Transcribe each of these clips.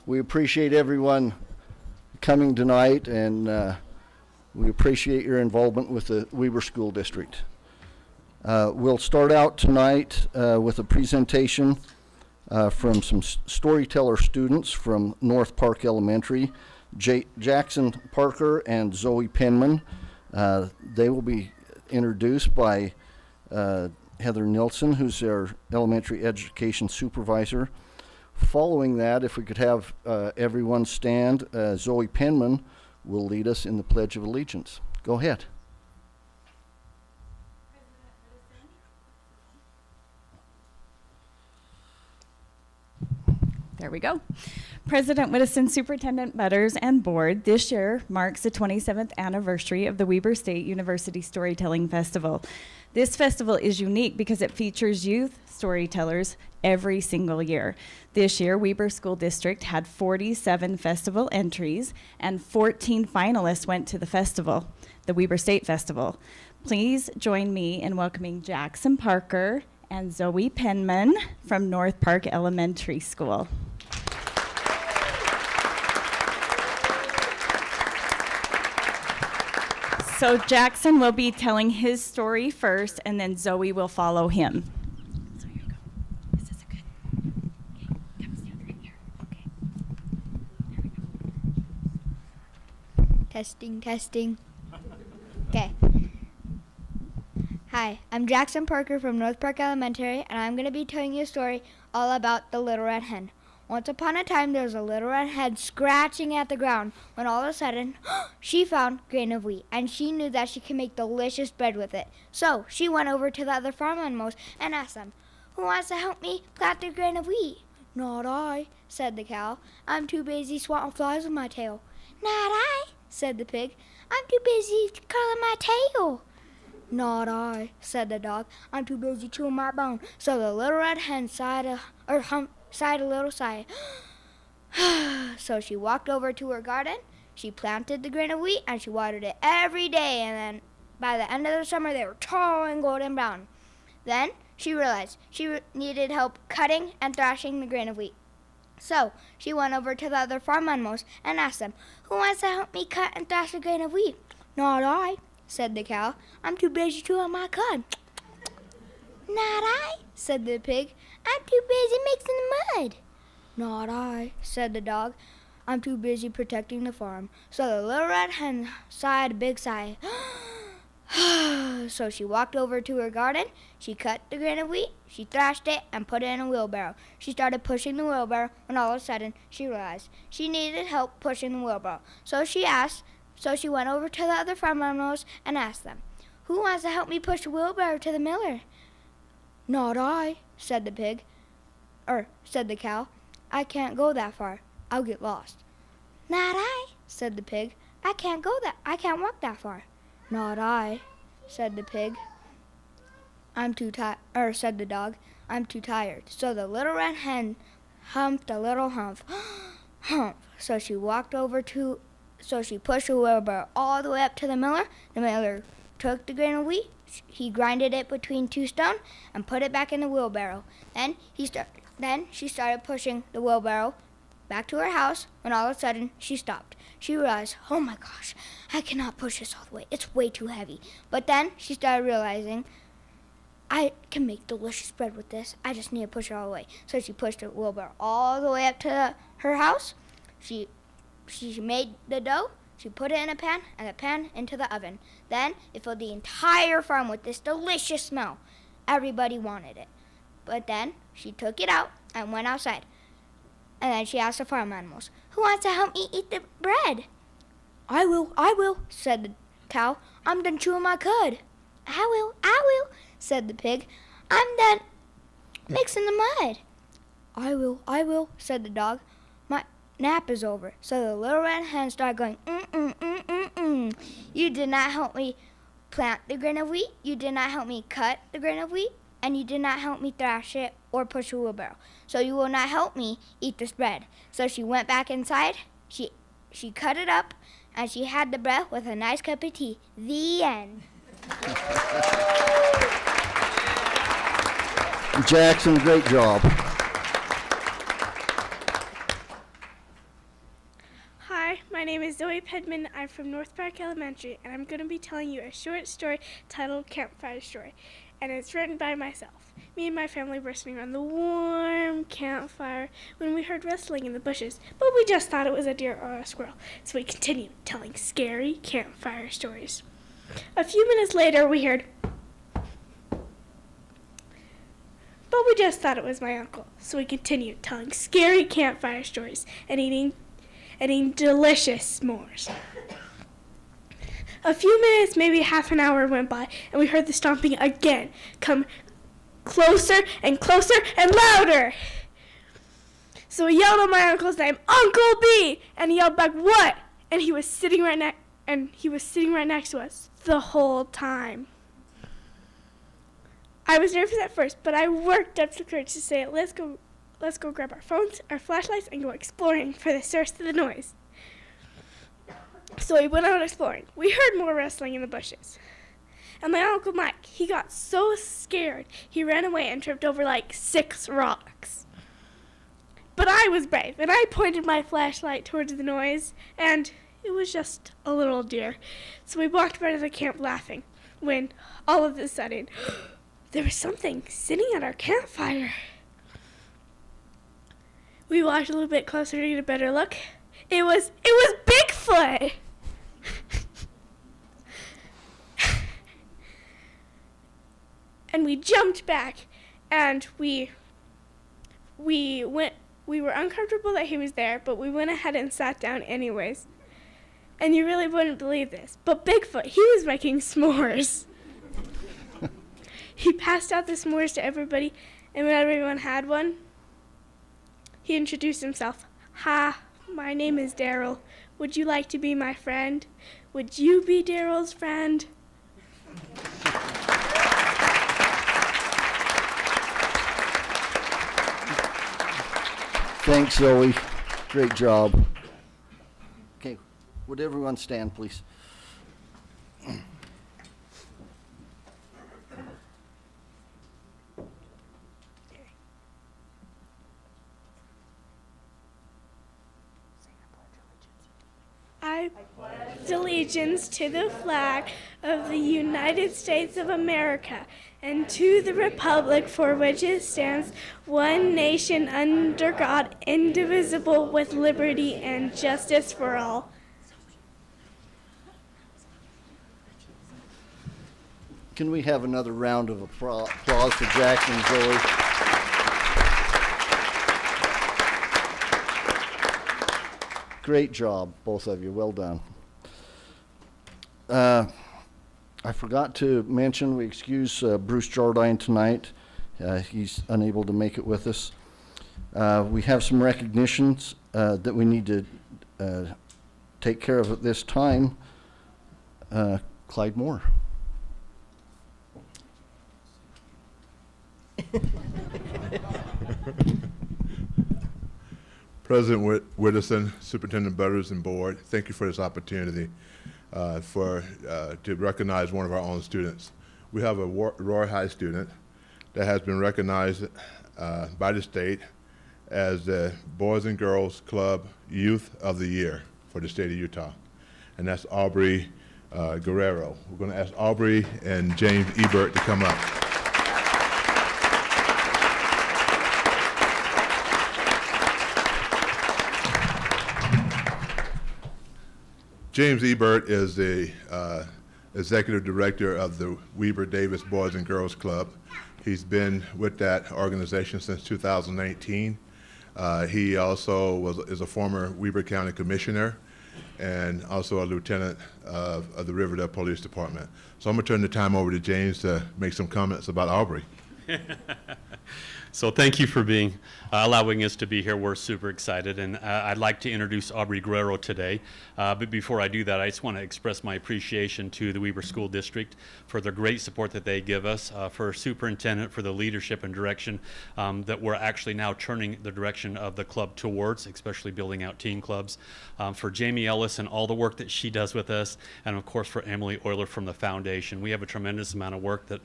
We appreciate everyone coming tonight, and we appreciate your involvement with the Weber School District. We'll start out tonight with a presentation from some storyteller students from North Park Elementary, Jackson Parker and Zoe Penman. They will be introduced by Heather Nilsson, who's their elementary education supervisor. Following that, if we could have everyone stand, Zoe Penman will lead us in the Pledge of Allegiance. Go ahead. There we go. President Whittison, Superintendent Butters, and Board, this year marks the 27th anniversary of the Weber State University Storytelling Festival. This festival is unique because it features youth storytellers every single year. This year, Weber School District had 47 festival entries, and 14 finalists went to the festival, the Weber State Festival. Please join me in welcoming Jackson Parker and Zoe Penman from North Park Elementary School. So Jackson will be telling his story first, and then Zoe will follow him. So here we go. Is this a good? Okay, come stand right here. Okay. There we go. Testing, testing. Okay. Hi, I'm Jackson Parker from North Park Elementary, and I'm going to be telling you a story all about the Little Red Hen. Once upon a time, there was a little red hen scratching at the ground when all of a sudden, she found grain of wheat, and she knew that she could make delicious bread with it. So she went over to the other farm animals and asked them, "Who wants to help me plant the grain of wheat?" "Not I," said the cow. "I'm too busy swatting flies with my tail." "Not I," said the pig. "I'm too busy curling my tail." "Not I," said the dog. "I'm too busy chewing my bone." So the little red hen sighed a little sigh. So she walked over to her garden. She planted the grain of wheat, and she watered it every day. And then by the end of the summer, they were tall and golden brown. Then she realized she needed help cutting and thrashing the grain of wheat. So she went over to the other farm animals and asked them, "Who wants to help me cut and thrash the grain of wheat?" "Not I," said the cow. "I'm too busy chewing my cud." "Not I," said the pig. "I'm too busy mixing the mud." "Not I," said the dog. "I'm too busy protecting the farm." So the little red hen sighed a big sigh. So she walked over to her garden. She cut the grain of wheat. She thrashed it and put it in a wheelbarrow. She started pushing the wheelbarrow when all of a sudden she realized she needed help pushing the wheelbarrow. So she went over to the other farm animals and asked them, "Who wants to help me push the wheelbarrow to the miller?" "Not I," said the cow. "I can't go that far. I'll get lost." "Not I," said the pig. I can't walk that far." "Not I," said the pig. Said the dog. "I'm too tired." So the little red hen humped a little hump. Hump. So she pushed the wheelbarrow all the way up to the miller. The miller took the grain of wheat. He grinded it between two stones and put it back in the wheelbarrow. Then she started pushing the wheelbarrow back to her house when all of a sudden she stopped. She realized, "Oh my gosh, I cannot push this all the way. It's way too heavy." But then she started realizing, "I can make delicious bread with this. I just need to push it all the way." So she pushed the wheelbarrow all the way up to her house. She made the dough. She put it in a pan, and the pan into the oven. Then it filled the entire farm with this delicious smell. Everybody wanted it. But then she took it out and went outside. And then she asked the farm animals, "Who wants to help me eat the bread?" I will, said the cow. "I'm done chewing my cud." I will, said the pig. "I'm done mixing the mud." I will, said the dog. "My nap is over." So the little red hen started going, "You did not help me plant the grain of wheat. You did not help me cut the grain of wheat. And you did not help me thrash it or push a wheelbarrow. So you will not help me eat this bread." So she went back inside. She cut it up, and she had the bread with a nice cup of tea. The end. Jackson, great job. my name is Zoe Pedman. I'm from North Park Elementary, and I'm going to be telling you a short story titled Campfire Story. And it's written by myself. Me and my family were sitting around the warm campfire when we heard rustling in the bushes, but we just thought it was a deer or a squirrel, so we continued telling scary campfire stories. A few minutes later, we heard, but we just thought it was my uncle, so we continued telling scary campfire stories and eating delicious s'mores. A few minutes, maybe half an hour went by, and we heard the stomping again come closer and closer and louder. So we yelled out my uncle's name, Uncle B, and he yelled back, "What?" And he was sitting right next to us the whole time. I was nervous at first, but I worked up the courage to say, let's go grab our phones, our flashlights, and go exploring for the source of the noise. So we went out exploring. We heard more rustling in the bushes. And my Uncle Mike, he got so scared, he ran away and tripped over like 6 rocks. But I was brave, and I pointed my flashlight towards the noise, and it was just a little deer. So we walked back to the camp laughing, when all of a sudden, there was something sitting at our campfire. We walked a little bit closer to get a better look. It was Bigfoot! And we jumped back, and we were uncomfortable that he was there, but we went ahead and sat down anyways. And you really wouldn't believe this, but Bigfoot, he was making s'mores. He passed out the s'mores to everybody, and when everyone had one, he introduced himself. "Hi, my name is Daryl. Would you like to be my friend? Would you be Daryl's friend?" Thanks, Zoe. Great job. Okay, would everyone stand, please? I pledge allegiance to the flag of the United States of America and to the republic for which it stands, one nation under God, indivisible, with liberty and justice for all. Can we have another round of applause for Jack and Zoe? Great job, both of you. Well done. I forgot to mention, we excuse Bruce Jardine tonight. He's unable to make it with us. We have some recognitions that we need to take care of at this time. Clyde Moore. President Widdowson, Superintendent Butters, and Board, thank you for this opportunity to recognize one of our own students. We have a Roy High student that has been recognized by the state as the Boys and Girls Club Youth of the Year for the state of Utah, and that's Aubrey Guerrero. We're going to ask Aubrey and James Ebert to come up. James Ebert is the executive director of the Weber Davis Boys and Girls Club. He's been with that organization since 2018. He also is a former Weber County Commissioner and also a lieutenant of the Riverdale Police Department. So I'm going to turn the time over to James to make some comments about Aubrey. So thank you for allowing us to be here. We're super excited, and I'd like to introduce Aubrey Guerrero today. But before I do that, I just want to express my appreciation to the Weber School District for the great support that they give us, for Superintendent for the leadership and direction that we're actually now turning the direction of the club towards, especially building out teen clubs, for Jamie Ellis and all the work that she does with us, and of course for Emily Euler from the foundation. We have a tremendous amount of work that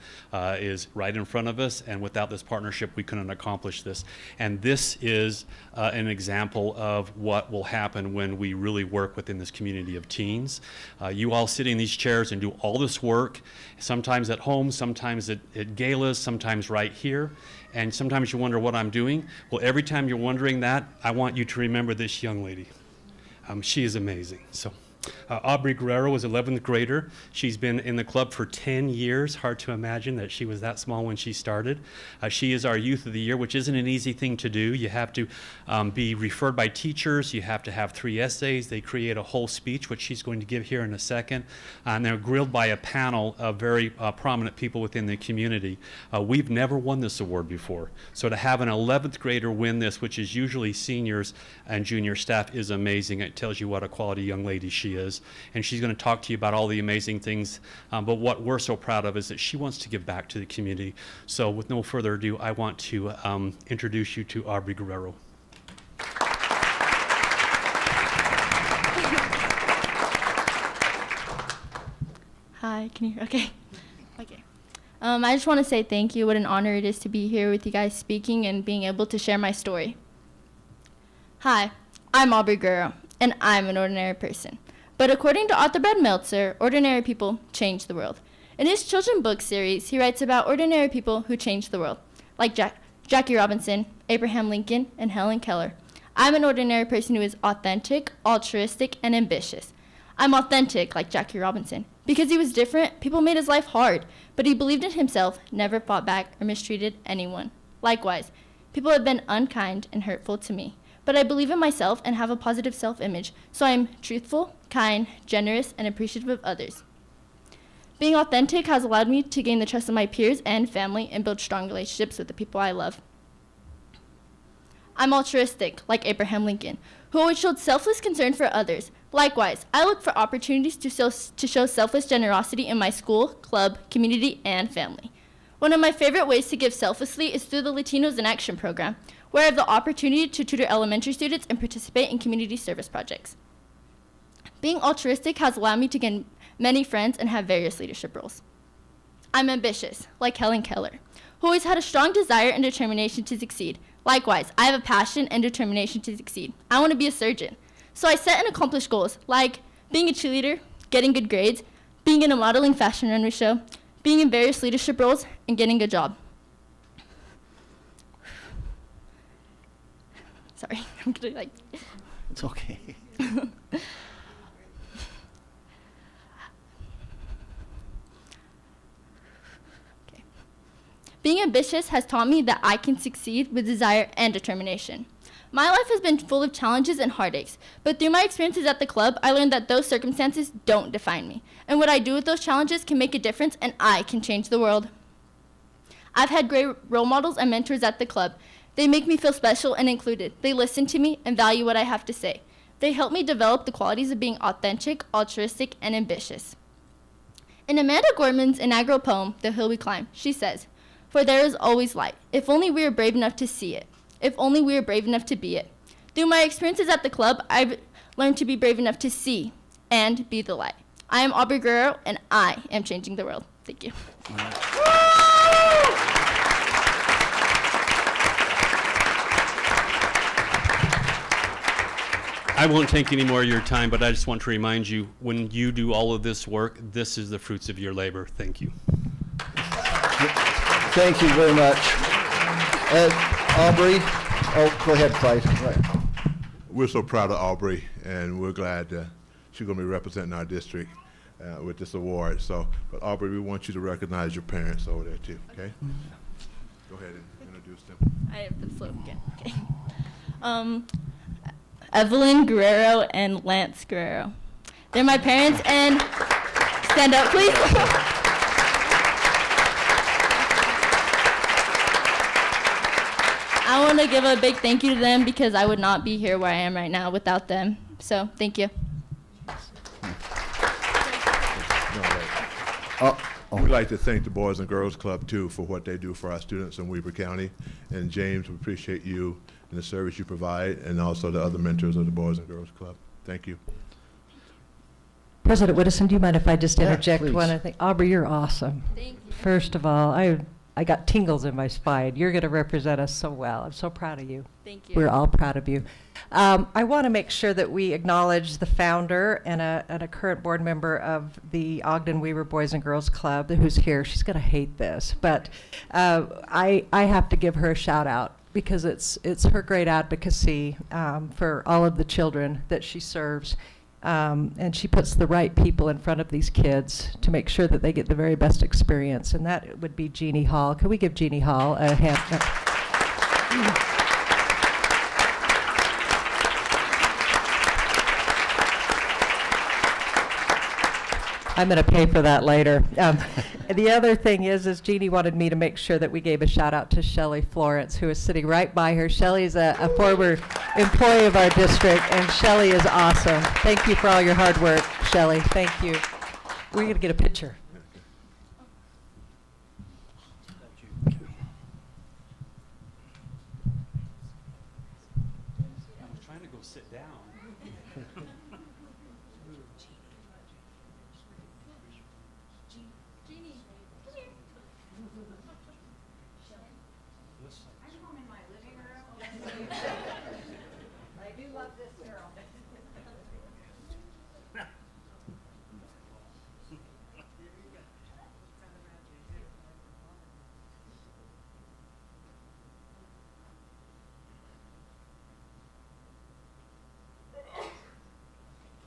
is right in front of us, and without this partnership, we couldn't couldn't accomplish this. And this is an example of what will happen when we really work within this community of teens. You all sit in these chairs and do all this work, sometimes at home, sometimes at galas, sometimes right here. And sometimes you wonder what I'm doing. Well, every time you're wondering that, I want you to remember this young lady. She is amazing. So. Aubrey Guerrero is 11th grader. She's been in the club for 10 years. Hard to imagine that she was that small when she started. She is our Youth of the Year, which isn't an easy thing to do. You have to be referred by teachers. You have to have 3 essays. They create a whole speech, which she's going to give here in a second. And they're grilled by a panel of very prominent people within the community. We've never won this award before. So to have an 11th grader win this, which is usually seniors and junior staff, is amazing. It tells you what a quality young lady she is. And she's going to talk to you about all the amazing things. But what we're so proud of is that she wants to give back to the community. So with no further ado, I want to introduce you to Aubrey Guerrero. Hi, can you hear? Okay. Okay. I just want to say thank you. What an honor it is to be here with you guys speaking and being able to share my story. Hi, I'm Aubrey Guerrero, and I'm an ordinary person. But according to author Brad Meltzer, ordinary people change the world. In his children's book series, he writes about ordinary people who change the world, like Jackie Robinson, Abraham Lincoln, and Helen Keller. I'm an ordinary person who is authentic, altruistic, and ambitious. I'm authentic, like Jackie Robinson. Because he was different, people made his life hard, but he believed in himself, never fought back, or mistreated anyone. Likewise, people have been unkind and hurtful to me. But I believe in myself and have a positive self-image, so I'm truthful, kind, generous, and appreciative of others. Being authentic has allowed me to gain the trust of my peers and family and build strong relationships with the people I love. I'm altruistic, like Abraham Lincoln, who always showed selfless concern for others. Likewise, I look for opportunities to show selfless generosity in my school, club, community, and family. One of my favorite ways to give selflessly is through the Latinos in Action program, where I have the opportunity to tutor elementary students and participate in community service projects. Being altruistic has allowed me to gain many friends and have various leadership roles. I'm ambitious, like Helen Keller, who always had a strong desire and determination to succeed. Likewise, I have a passion and determination to succeed. I want to be a surgeon. So I set and accomplished goals like being a cheerleader, getting good grades, being in a modeling fashion runway show, being in various leadership roles, and getting a job. Sorry, I'm gonna like. It's okay. Okay. Being ambitious has taught me that I can succeed with desire and determination. My life has been full of challenges and heartaches, but through my experiences at the club, I learned that those circumstances don't define me, and what I do with those challenges can make a difference, and I can change the world. I've had great role models and mentors at the club. They make me feel special and included. They listen to me and value what I have to say. They help me develop the qualities of being authentic, altruistic, and ambitious. In Amanda Gorman's inaugural poem, The Hill We Climb, she says, "For there is always light, if only we are brave enough to see it, if only we are brave enough to be it." Through my experiences at the club, I've learned to be brave enough to see and be the light. I am Aubrey Guerrero, and I am changing the world. Thank you. I won't take any more of your time, but I just want to remind you, when you do all of this work, this is the fruits of your labor. Thank you. Thank you very much. Aubrey, oh, go ahead, Clyde. Right. We're so proud of Aubrey, and we're glad she's going to be representing our district with this award. So, but Aubrey, we want you to recognize your parents over there too, okay? Go ahead and introduce them. I have the float again. Okay. Evelyn Guerrero and Lance Guerrero. They're my parents, and stand up, please. I want to give a big thank you to them because I would not be here where I am right now without them. So, thank you. We'd like to thank the Boys and Girls Club too for what they do for our students in Weber County. And James, we appreciate you and the service you provide, and also the other mentors of the Boys and Girls Club. Thank you. President Whittison, do you mind if I just Yeah, interject please. one? I think, Aubrey, you're awesome. Thank you. First of all, I I got tingles in my spine. You're going to represent us so well. I'm so proud of you. Thank you. We're all proud of you. I want to make sure that we acknowledge the founder and a current board member of the Ogden Weaver Boys and Girls Club who's here. She's going to hate this, but I have to give her a shout out because it's her great advocacy for all of the children that she serves. And she puts the right people in front of these kids to make sure that they get the very best experience, and that would be Jeannie Hall. Can we give Jeannie Hall a hand? I'm going to pay for that later. The other thing is Jeannie wanted me to make sure that we gave a shout out to Shelley Florence, who is sitting right by her. Shelley's a former employee of our district, and Shelley is awesome. Thank you for all your hard work, Shelley. Thank you. We're going to get a picture. I was trying to go sit down.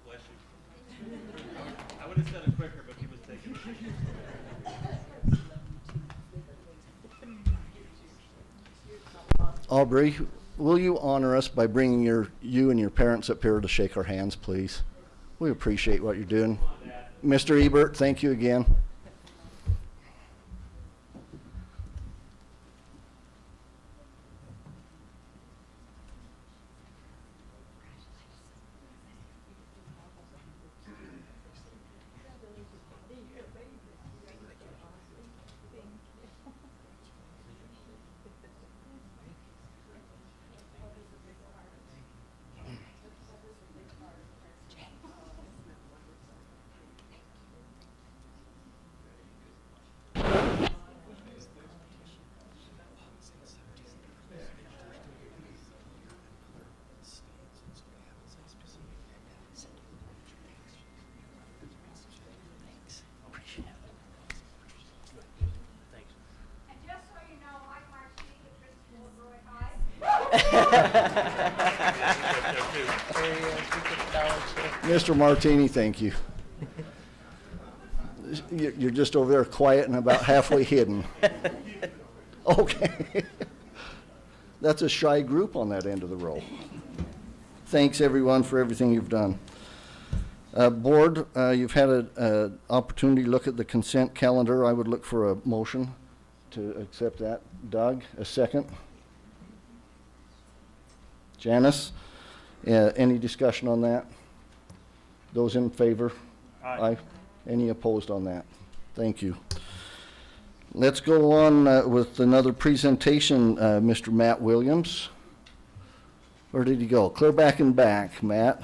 Bless you. I would have said it quicker, but he was taking Aubrey, will you honor us by bringing you and your parents up here to shake our hands, please? We appreciate what you're doing. Mr. Ebert, thank you again. Mr. Martini, thank you. You're just over there quiet and about halfway hidden. Okay. That's a shy group on that end of the row. Thanks, everyone, for everything you've done. Board, you've had an opportunity to look at the consent calendar. I would look for a motion to accept that. Doug, a second. Janice, any discussion on that? Those in favor? Aye. Any opposed on that? Thank you. Let's go on with another presentation, Mr. Matt Williams. Where did he go? Clear back and back, Matt.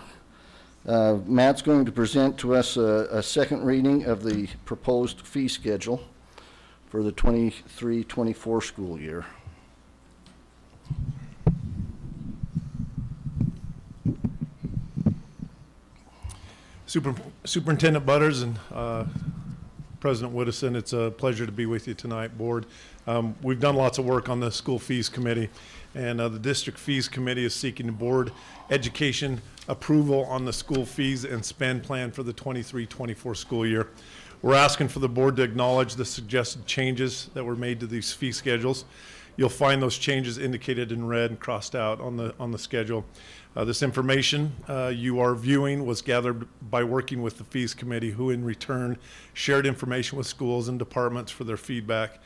Matt's going to present to us a second reading of the proposed fee schedule for the 23-24 school year. Superintendent Butters and President Whittison, it's a pleasure to be with you tonight, Board. We've done lots of work on the school fees committee, and the district fees committee is seeking the board education approval on the school fees and spend plan for the 23-24 school year. We're asking for the board to acknowledge the suggested changes that were made to these fee schedules. You'll find those changes indicated in red and crossed out on the schedule. This information you are viewing was gathered by working with the fees committee, who in return shared information with schools and departments for their feedback.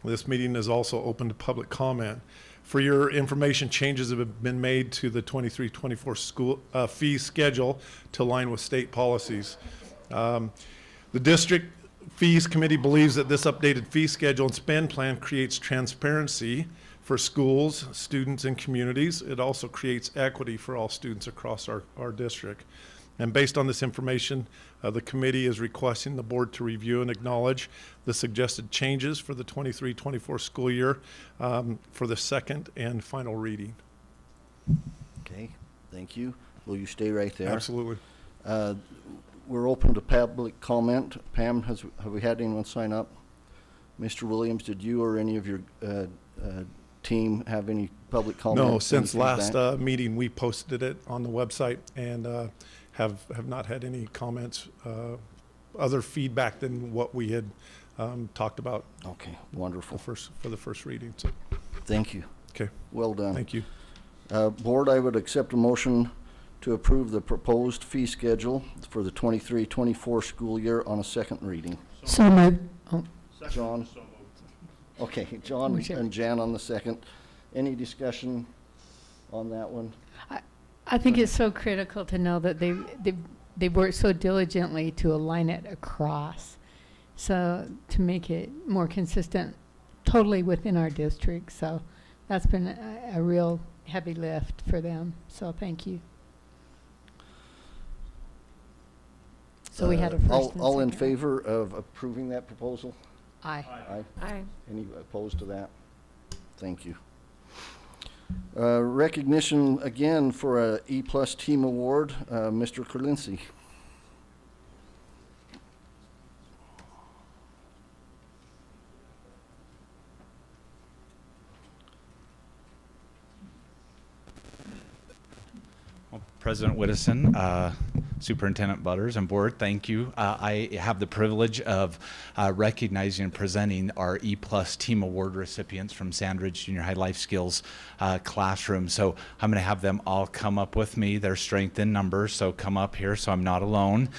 This meeting is also open to public comment. For your information, changes have been made to the 23-24 school fee schedule to align with state policies. The district fees committee believes that this updated fee schedule and spend plan creates transparency for schools, students, and communities. It also creates equity for all students across our district. And based on this information, the committee is requesting the board to review and acknowledge the suggested changes for the 23-24 school year for the second and final reading. Okay, thank you. Will you stay right there? Absolutely. We're open to public comment. Pam, have we had anyone sign up? Mr. Williams, did you or any of your team have any public comment? No, since any last feedback? meeting, we posted it on the website and have not had any comments, other feedback than what we had talked about Okay, wonderful. for the first reading. So, Thank you. okay, Well done. thank you. Board, I would accept a motion to approve the proposed fee schedule for the 23-24 school year on a second reading. So moved. Oh, John? Okay, John Whichever. and Jan on the second. Any discussion on that one? I think it's so critical to know that they worked so diligently to align it across, so to make it more consistent, totally within our district. So that's been a real heavy lift for them. So thank you. So we had a first and All in second. favor of approving that proposal? Aye. Aye. Any opposed to that? Thank you. Recognition again for a E+ Team Award, Mr. Kurlinski. Well, President Whittison, Superintendent Butters, and Board, thank you. I have the privilege of recognizing and presenting our E+ Team Award recipients from Sandridge Junior High Life Skills classroom. So I'm going to have them all come up with me. They're strength in numbers, so come up here so I'm not alone.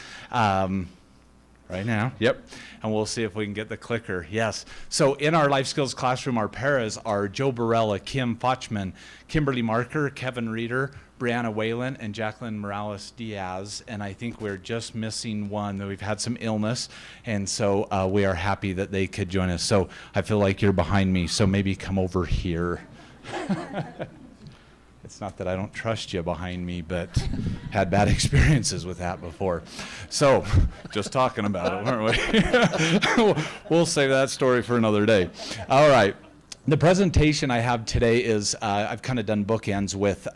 Right now, yep. And we'll see if we can get the clicker. Yes. So in our life skills classroom, our paras are Joe Barella, Kim Fochman, Kimberly Marker, Kevin Reeder, Brianna Whalen, and Jacqueline Morales Diaz. And I think we're just missing one. We've had some illness, and so we are happy that they could join us. So I feel like you're behind me, so maybe come over here. It's not that I don't trust you behind me, but had bad experiences with that before. So, just talking about it, weren't we? We'll save that story for another day. All right. The presentation I have today is, I've kind of done bookends with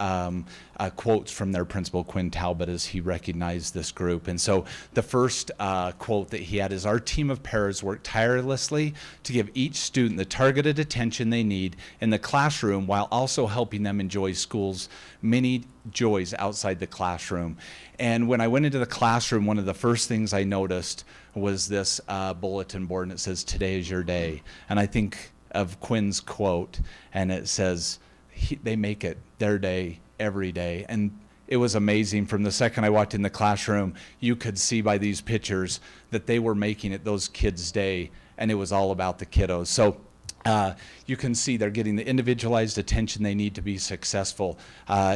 quotes from their principal, Quinn Talbot, as he recognized this group. And so the first quote that he had is, "Our team of paras work tirelessly to give each student the targeted attention they need in the classroom while also helping them enjoy school's many joys outside the classroom." And when I went into the classroom, one of the first things I noticed was this bulletin board, and it says, "Today is your day." And I think of Quinn's quote, and it says, they make it their day every day. And it was amazing. From the second I walked in the classroom, you could see by these pictures that they were making it those kids' day, and it was all about the kiddos. So you can see they're getting the individualized attention they need to be successful.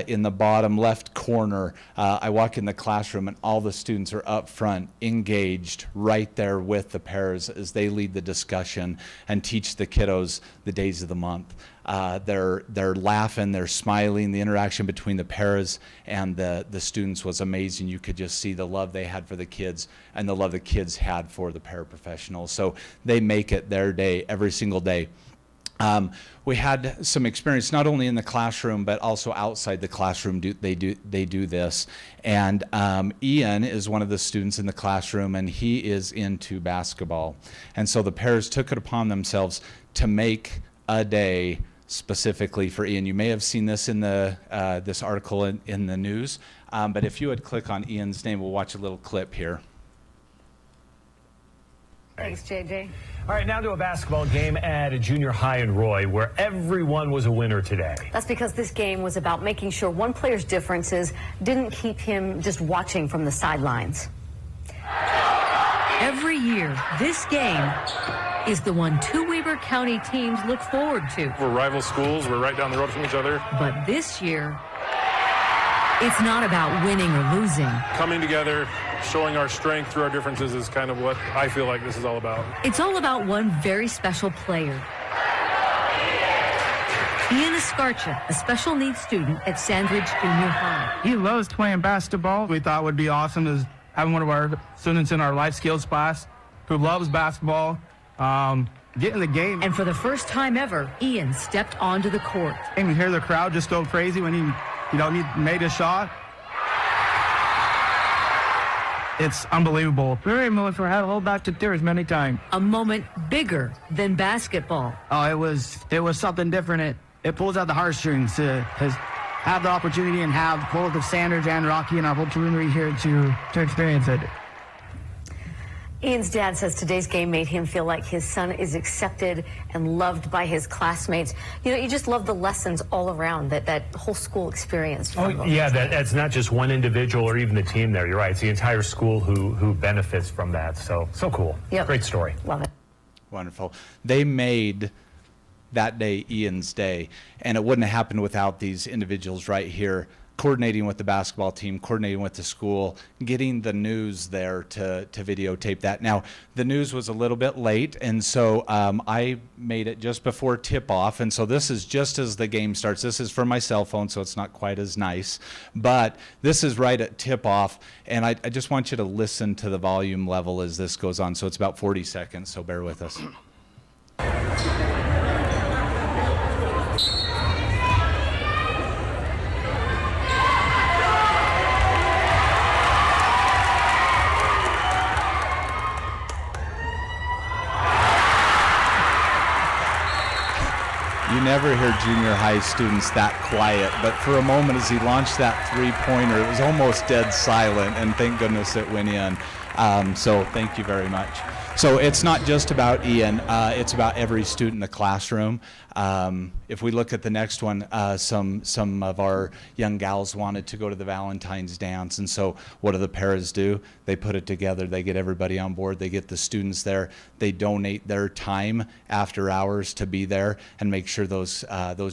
In the bottom left corner, I walk in the classroom and all the students are up front, engaged, right there with the paras as they lead the discussion and teach the kiddos the days of the month. They're laughing, they're smiling. The interaction between the paras and the students was amazing. You could just see the love they had for the kids and the love the kids had for the paraprofessionals. So they make it their day every single day. We had some experience not only in the classroom but also outside the classroom. They do this, and Ian is one of the students in the classroom, and he is into basketball, and so the paras took it upon themselves to make a day specifically for Ian. You may have seen this in the this article in the news, but if you would click on Ian's name, we'll watch a little clip here. Thanks, JJ. All right, now to a basketball game at a junior high in Roy where everyone was a winner today. That's because this game was about making sure one player's differences didn't keep him just watching from the sidelines. Every year, this game is the one two Weber County teams look forward to. We're rival schools. We're right down the road from each other. But this year, it's not about winning or losing. Coming together, showing our strength through our differences is kind of what I feel like this is all about. It's all about one very special player. Ian Escarcha, a special needs student at Sandridge Junior High. He loves playing basketball. We thought would be awesome is having one of our students in our life skills class who loves basketball, get in the game. And for the first time ever, Ian stepped onto the court. And you hear the crowd just go crazy when he made a shot. It's unbelievable. We were able to hold back to tears many times. A moment bigger than basketball. Oh, it was something different. It pulls out the heartstrings to have the opportunity and have both of Sanders and Rocky and our whole community here to experience it. Ian's dad says today's game made him feel like his son is accepted and loved by his classmates. You know, you just love the lessons all around that whole school experience. Oh, yeah, that's not just one individual or even the team there. You're right. It's the entire school who benefits from that. So cool. Yep. Great story. Love it. Wonderful. They made that day Ian's day, and it wouldn't have happened without these individuals right here coordinating with the basketball team, coordinating with the school, getting the news there to videotape that. Now, the news was a little bit late, and so I made it just before tip-off, and so this is just as the game starts. This is from my cell phone, so it's not quite as nice, but this is right at tip-off, and I just want you to listen to the volume level as this goes on. So it's about 40 seconds, so bear with us. You never hear junior high students that quiet, but for a moment as he launched that three-pointer, it was almost dead silent, and thank goodness it went in. So thank you very much. So it's not just about Ian, it's about every student in the classroom. If we look at the next one, some of our young gals wanted to go to the Valentine's dance, and so what do the paras do? They put it together, they get everybody on board, they get the students there, they donate their time after hours to be there and make sure those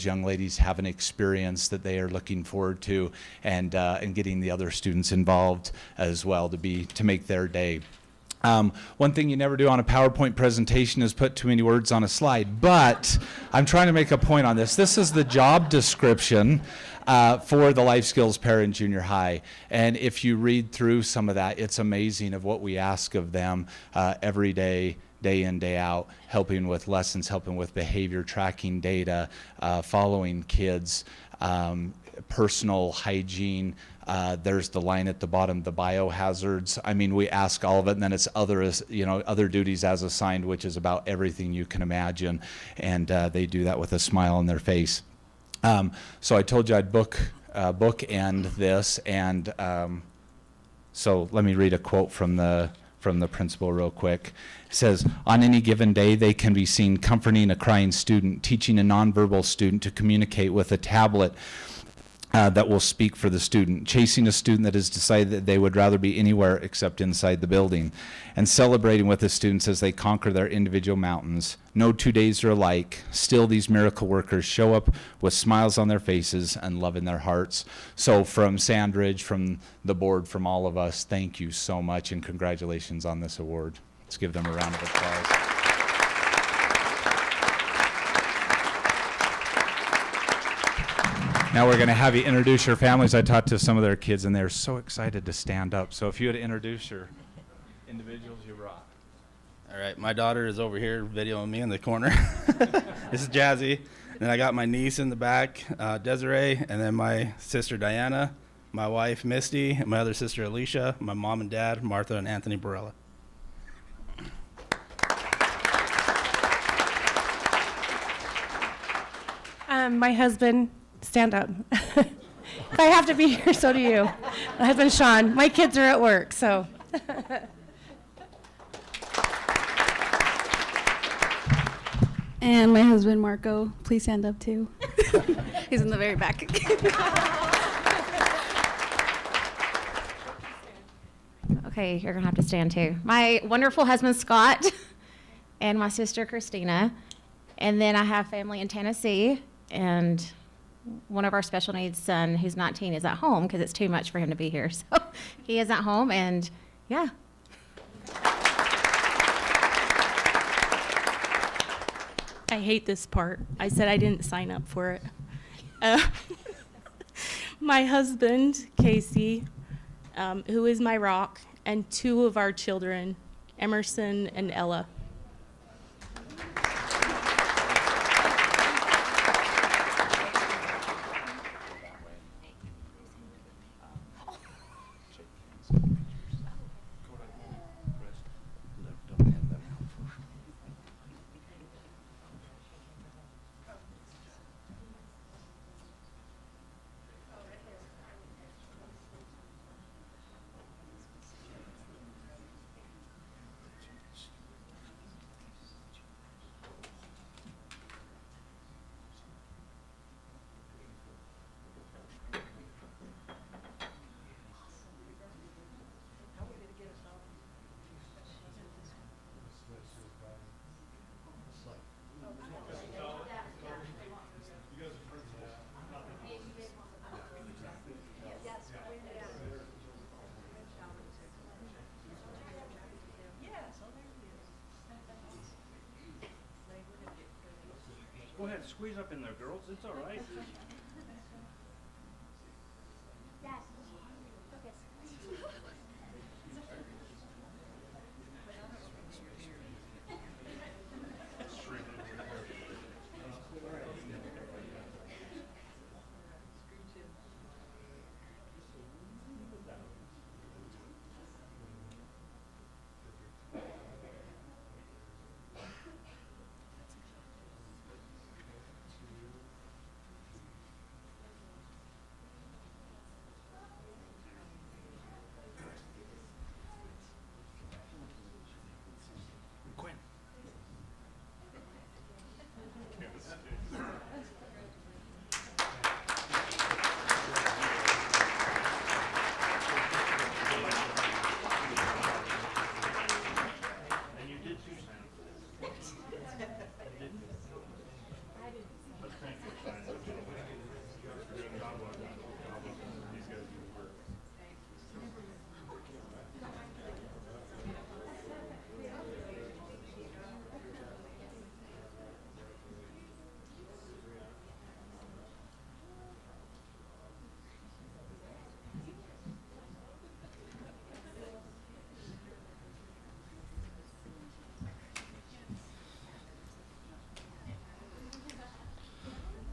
young ladies have an experience that they are looking forward to, and getting the other students involved as well to make their day. One thing you never do on a PowerPoint presentation is put too many words on a slide, but I'm trying to make a point on this. This is the job description for the Life Skills Para in junior high, and if you read through some of that, it's amazing of what we ask of them every day, day in, day out, helping with lessons, helping with behavior, tracking data, following kids, personal hygiene. There's the line at the bottom, the biohazards. I mean, we ask all of it, and then it's other duties as assigned, which is about everything you can imagine, and they do that with a smile on their face. So I told you I'd bookend this, and so let me read a quote from the principal real quick. It says, on any given day, they can be seen comforting a crying student, teaching a nonverbal student to communicate with a tablet that will speak for the student, chasing a student that has decided that they would rather be anywhere except inside the building, and celebrating with the students as they conquer their individual mountains. No 2 days are alike. Still, these miracle workers show up with smiles on their faces and love in their hearts. So from Sandridge, from the board, from all of us, thank you so much, and congratulations on this award. Let's give them a round of applause. Now we're going to have you introduce your families. I talked to some of their kids, and they're so excited to stand up. So if you would introduce your individuals you brought. All right, my daughter is over here videoing me in the corner. This is Jazzy. And then I got my niece in the back, Desiree, and then my sister Diana, my wife Misty, and my other sister Alicia, my mom and dad, Martha and Anthony Barella. My husband, stand up. If I have to be here, so do you. My husband, Sean. My kids are at work, so. And my husband, Marco. Please stand up, too. He's in the very back. Okay, you're going to have to stand, too. My wonderful husband, Scott, and my sister, Christina. And then I have family in Tennessee. And one of our special needs son, who's 19, is at home because it's too much for him to be here. So he is at home, and yeah. I hate this part. I said I didn't sign up for it. My husband, Casey, who is my rock, and 2 of our children, Emerson and Ella. Go ahead, squeeze up in there, girls. It's all right.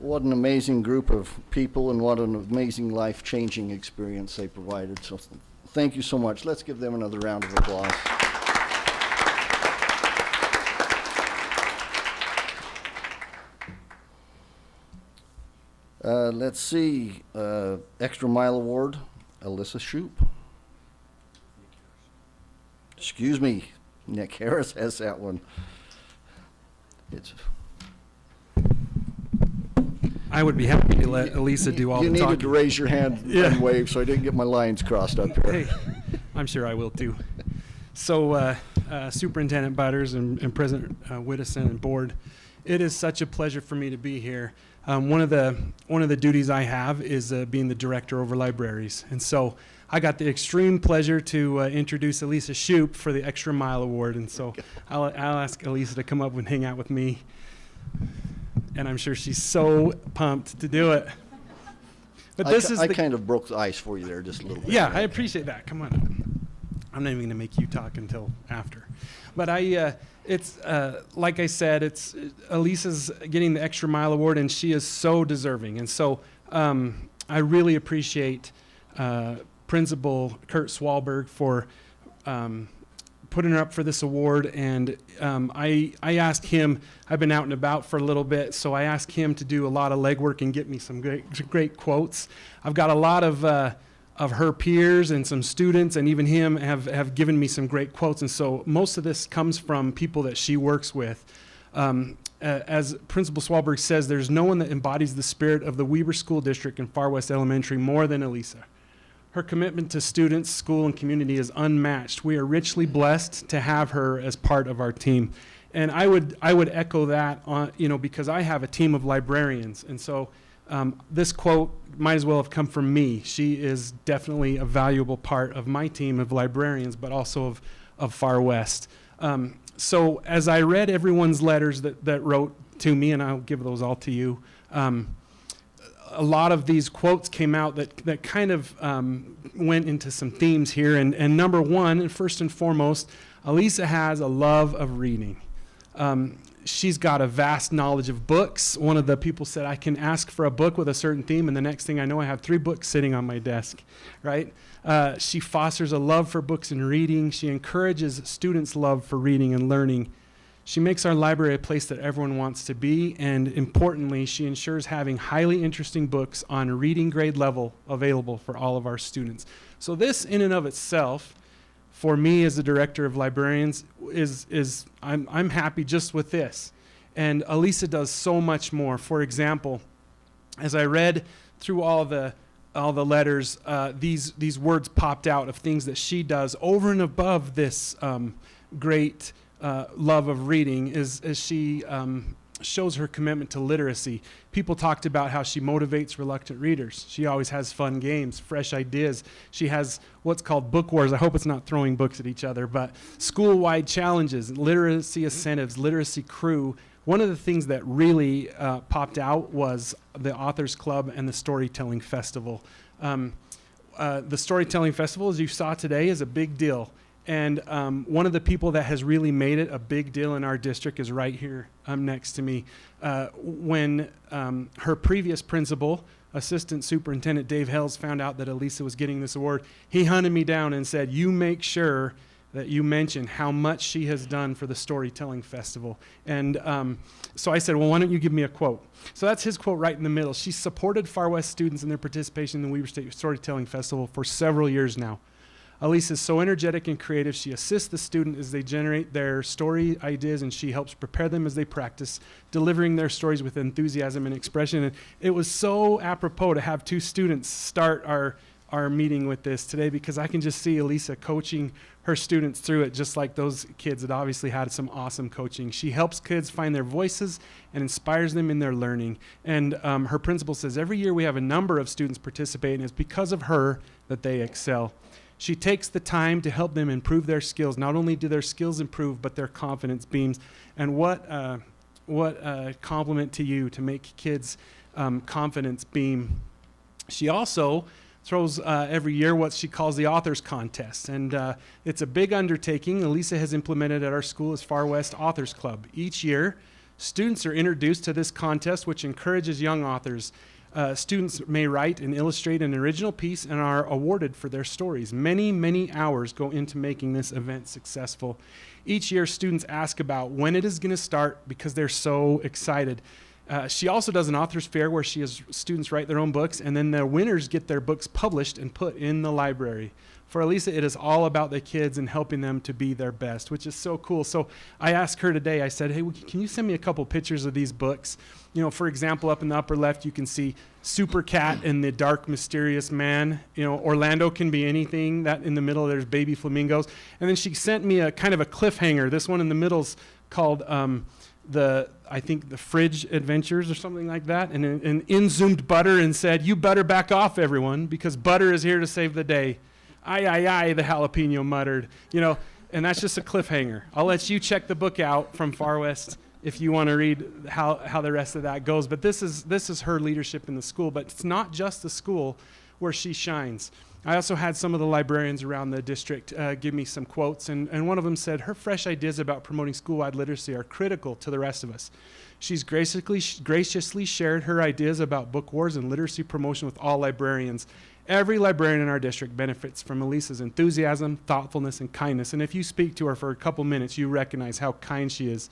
What an amazing group of people and what an amazing life-changing experience they provided. So thank you so much. Let's give them another round of applause. Let's see, Extra Mile Award, Alyssa Shoup. Excuse me, Nick Harris has that one. It's. I would be happy to let Elisa do all the talking. You needed to raise your hand and wave, so I didn't get my lines crossed up here. Hey, I'm sure I will too. So, Superintendent Butters and President Whittison and Board, it is such a pleasure for me to be here. One of the duties I have is being the director over libraries, and so I got the extreme pleasure to introduce Elisa Shoup for the Extra Mile Award, and so I'll ask Elisa to come up and hang out with me. And I'm sure she's so pumped to do it. But I kind of broke the ice for you there just a little bit. Yeah, I appreciate that. Come on. I'm not even going to make you talk until after. But it's like I said, it's Elisa's getting the Extra Mile Award, and she is so deserving. And so I really appreciate Principal Kurt Swalberg for putting her up for this award, and I asked him, I've been out and about for a little bit, so I asked him to do a lot of legwork and get me some great quotes. I've got a lot of her peers and some students, and even him have given me some great quotes, and so most of this comes from people that she works with. As Principal Swalberg says, there's no one that embodies the spirit of the Weber School District and Far West Elementary more than Elisa. Her commitment to students, school, and community is unmatched. We are richly blessed to have her as part of our team. And I would echo that, because I have a team of librarians. And so this quote might as well have come from me. She is definitely a valuable part of my team of librarians, but also of Far West. So as I read everyone's letters that wrote to me, and I'll give those all to you. A lot of these quotes came out that kind of went into some themes here. And number one, and first and foremost, Elisa has a love of reading. She's got a vast knowledge of books. One of the people said, I can ask for a book with a certain theme, and the next thing I know, I have 3 books sitting on my desk, right? She fosters a love for books and reading. She encourages students' love for reading and learning. She makes our library a place that everyone wants to be, and importantly, she ensures having highly interesting books on a reading grade level available for all of our students. So this in and of itself, for me as the director of librarians, I'm happy just with this. And Elisa does so much more. For example, as I read through all the letters, these words popped out of things that she does over and above this great love of reading as she shows her commitment to literacy. People talked about how she motivates reluctant readers. She always has fun games, fresh ideas. She has what's called book wars. I hope it's not throwing books at each other, but school-wide challenges, literacy incentives, literacy crew. One of the things that really popped out was the Authors Club and the Storytelling Festival. The Storytelling Festival, as you saw today, is a big deal. And one of the people that has really made it a big deal in our district is right here next to me. When her previous principal, Assistant Superintendent Dave Hells, found out that Elisa was getting this award, he hunted me down and said, you make sure that you mention how much she has done for the Storytelling Festival. And so I said, well, why don't you give me a quote? So that's his quote right in the middle. She supported Far West students in their participation in the Weber State Storytelling Festival for several years now. Elisa is so energetic and creative. She assists the student as they generate their story ideas, and she helps prepare them as they practice delivering their stories with enthusiasm and expression. And it was so apropos to have 2 students start our meeting with this today, because I can just see Elisa coaching her students through it, just like those kids that obviously had some awesome coaching. She helps kids find their voices and inspires them in their learning. And her principal says every year we have a number of students participate, and it's because of her that they excel. She takes the time to help them improve their skills. Not only do their skills improve, but their confidence beams. And what a compliment to you to make kids' confidence beam. She also throws every year what she calls the Authors Contest. And it's a big undertaking Elisa has implemented at our school as Far West Authors Club. Each year, students are introduced to this contest, which encourages young authors. Students may write and illustrate an original piece and are awarded for their stories. Many, many hours go into making this event successful. Each year, students ask about when it is going to start because they're so excited. She also does an author's fair where she has students write their own books, and then the winners get their books published and put in the library. For Elisa, it is all about the kids and helping them to be their best, which is so cool. So I asked her today, I said, hey, can you send me a couple pictures of these books? You know, for example, up in the upper left, you can see Super Cat and the Dark Mysterious Man. You know, Orlando can be anything. That in the middle, there's Baby Flamingos. And then she sent me a kind of a cliffhanger. This one in the middle's called I think the Fridge Adventures or something like that. And in-zoomed Butter and said, you better back off, everyone, because Butter is here to save the day. Aye, aye, aye, the jalapeno muttered. You know, and that's just a cliffhanger. I'll let you check the book out from Far West if you want to read how the rest of that goes. But this is her leadership in the school. But it's not just the school where she shines. I also had some of the librarians around the district give me some quotes, and one of them said, her fresh ideas about promoting school-wide literacy are critical to the rest of us. She's graciously shared her ideas about book wars and literacy promotion with all librarians. Every librarian in our district benefits from Elisa's enthusiasm, thoughtfulness, and kindness. And if you speak to her for a couple minutes, you recognize how kind she is.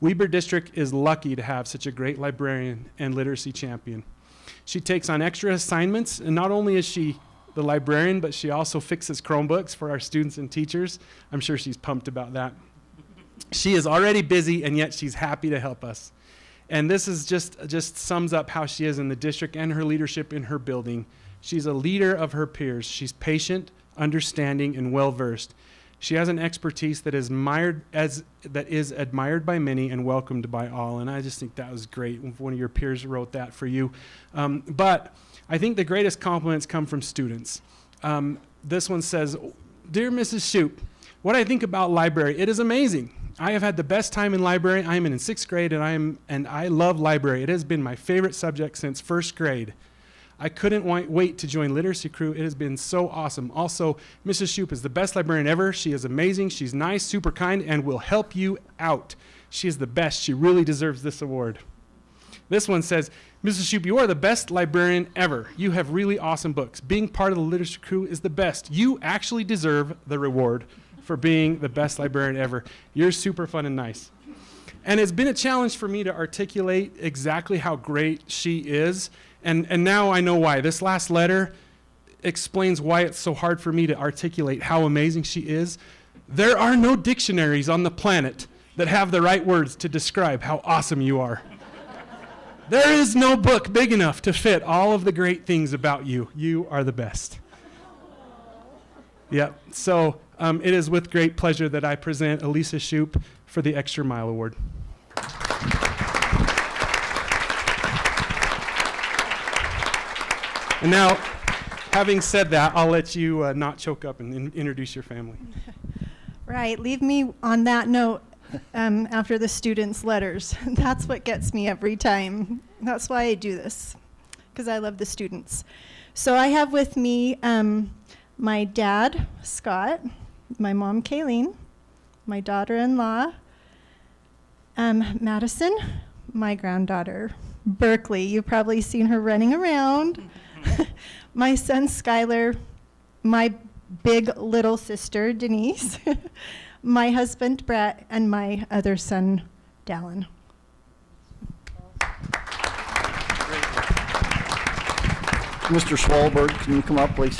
Weber District is lucky to have such a great librarian and literacy champion. She takes on extra assignments, and not only is she the librarian, but she also fixes Chromebooks for our students and teachers. I'm sure she's pumped about that. She is already busy, and yet she's happy to help us. And this is just sums up how she is in the district and her leadership in her building. She's a leader of her peers. She's patient, understanding, and well-versed. She has an expertise that is admired by many and welcomed by all. And I just think that was great. One of your peers wrote that for you. But I think the greatest compliments come from students. This one says, Dear Mrs. Shoup, what I think about library, it is amazing. I have had the best time in library. I am in 6th grade, and I love library. It has been my favorite subject since 1st grade. I couldn't wait to join Literacy Crew. It has been so awesome. Also, Mrs. Shoup is the best librarian ever. She is amazing. She's nice, super kind, and will help you out. She is the best. She really deserves this award. This one says, Mrs. Shoup, you are the best librarian ever. You have really awesome books. Being part of the Literacy Crew is the best. You actually deserve the reward for being the best librarian ever. You're super fun and nice. And it's been a challenge for me to articulate exactly how great she is. And now I know why. This last letter explains why it's so hard for me to articulate how amazing she is. There are no dictionaries on the planet that have the right words to describe how awesome you are. There is no book big enough to fit all of the great things about you. You are the best. Yep. So it is with great pleasure that I present Elisa Shoup for the Extra Mile Award. And now, having said that, I'll let you not choke up and introduce your family. Right, leave me on that note after the students' letters. That's what gets me every time. That's why I do this, because I love the students. So I have with me my dad, Scott, my mom, Kayleen, my daughter-in-law, Madison, my granddaughter, Berkeley. You've probably seen her running around. My son, Skylar, my big little sister, Denise, my husband, Brett, and my other son, Dallin. Mr. Swalberg, can you come up, please?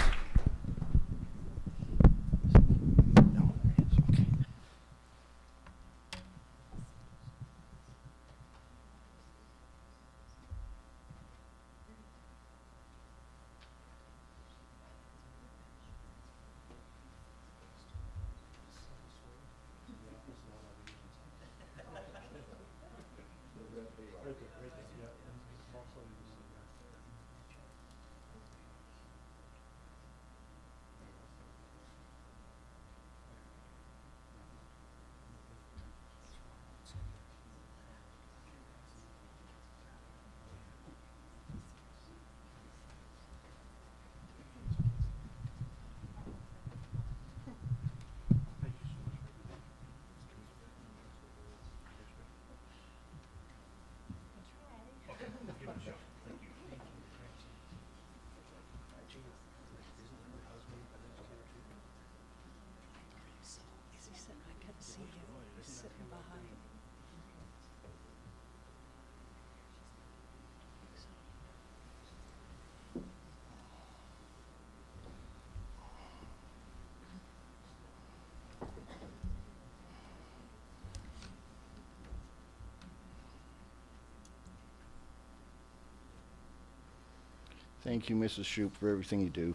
Thank you, Mrs. Shoup, for everything you do.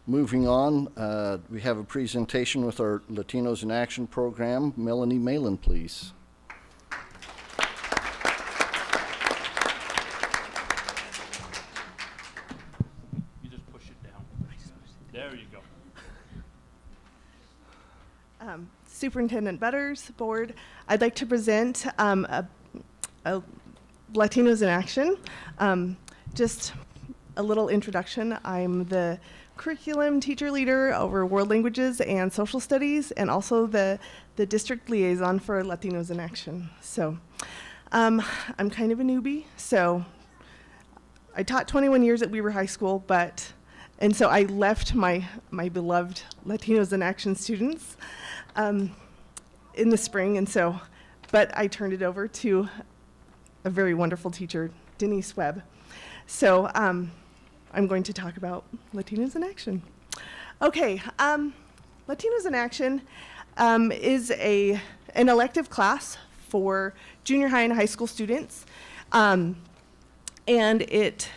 Moving on, we have a presentation with our Latinos in Action program. Melanie Malin, please. You just push it down. There you go. Superintendent Butters, Board, I'd like to present a Latinos in Action. Just a little introduction. I'm the curriculum teacher leader over world languages and social studies, and also the district liaison for Latinos in Action. So I'm kind of a newbie. So I taught 21 years at Weber High School, and so I left my beloved Latinos in Action students in the spring, but I turned it over to a very wonderful teacher, Denise Webb. So I'm going to talk about Latinos in Action. Okay, Latinos in Action is an elective class for junior high and high school students, and it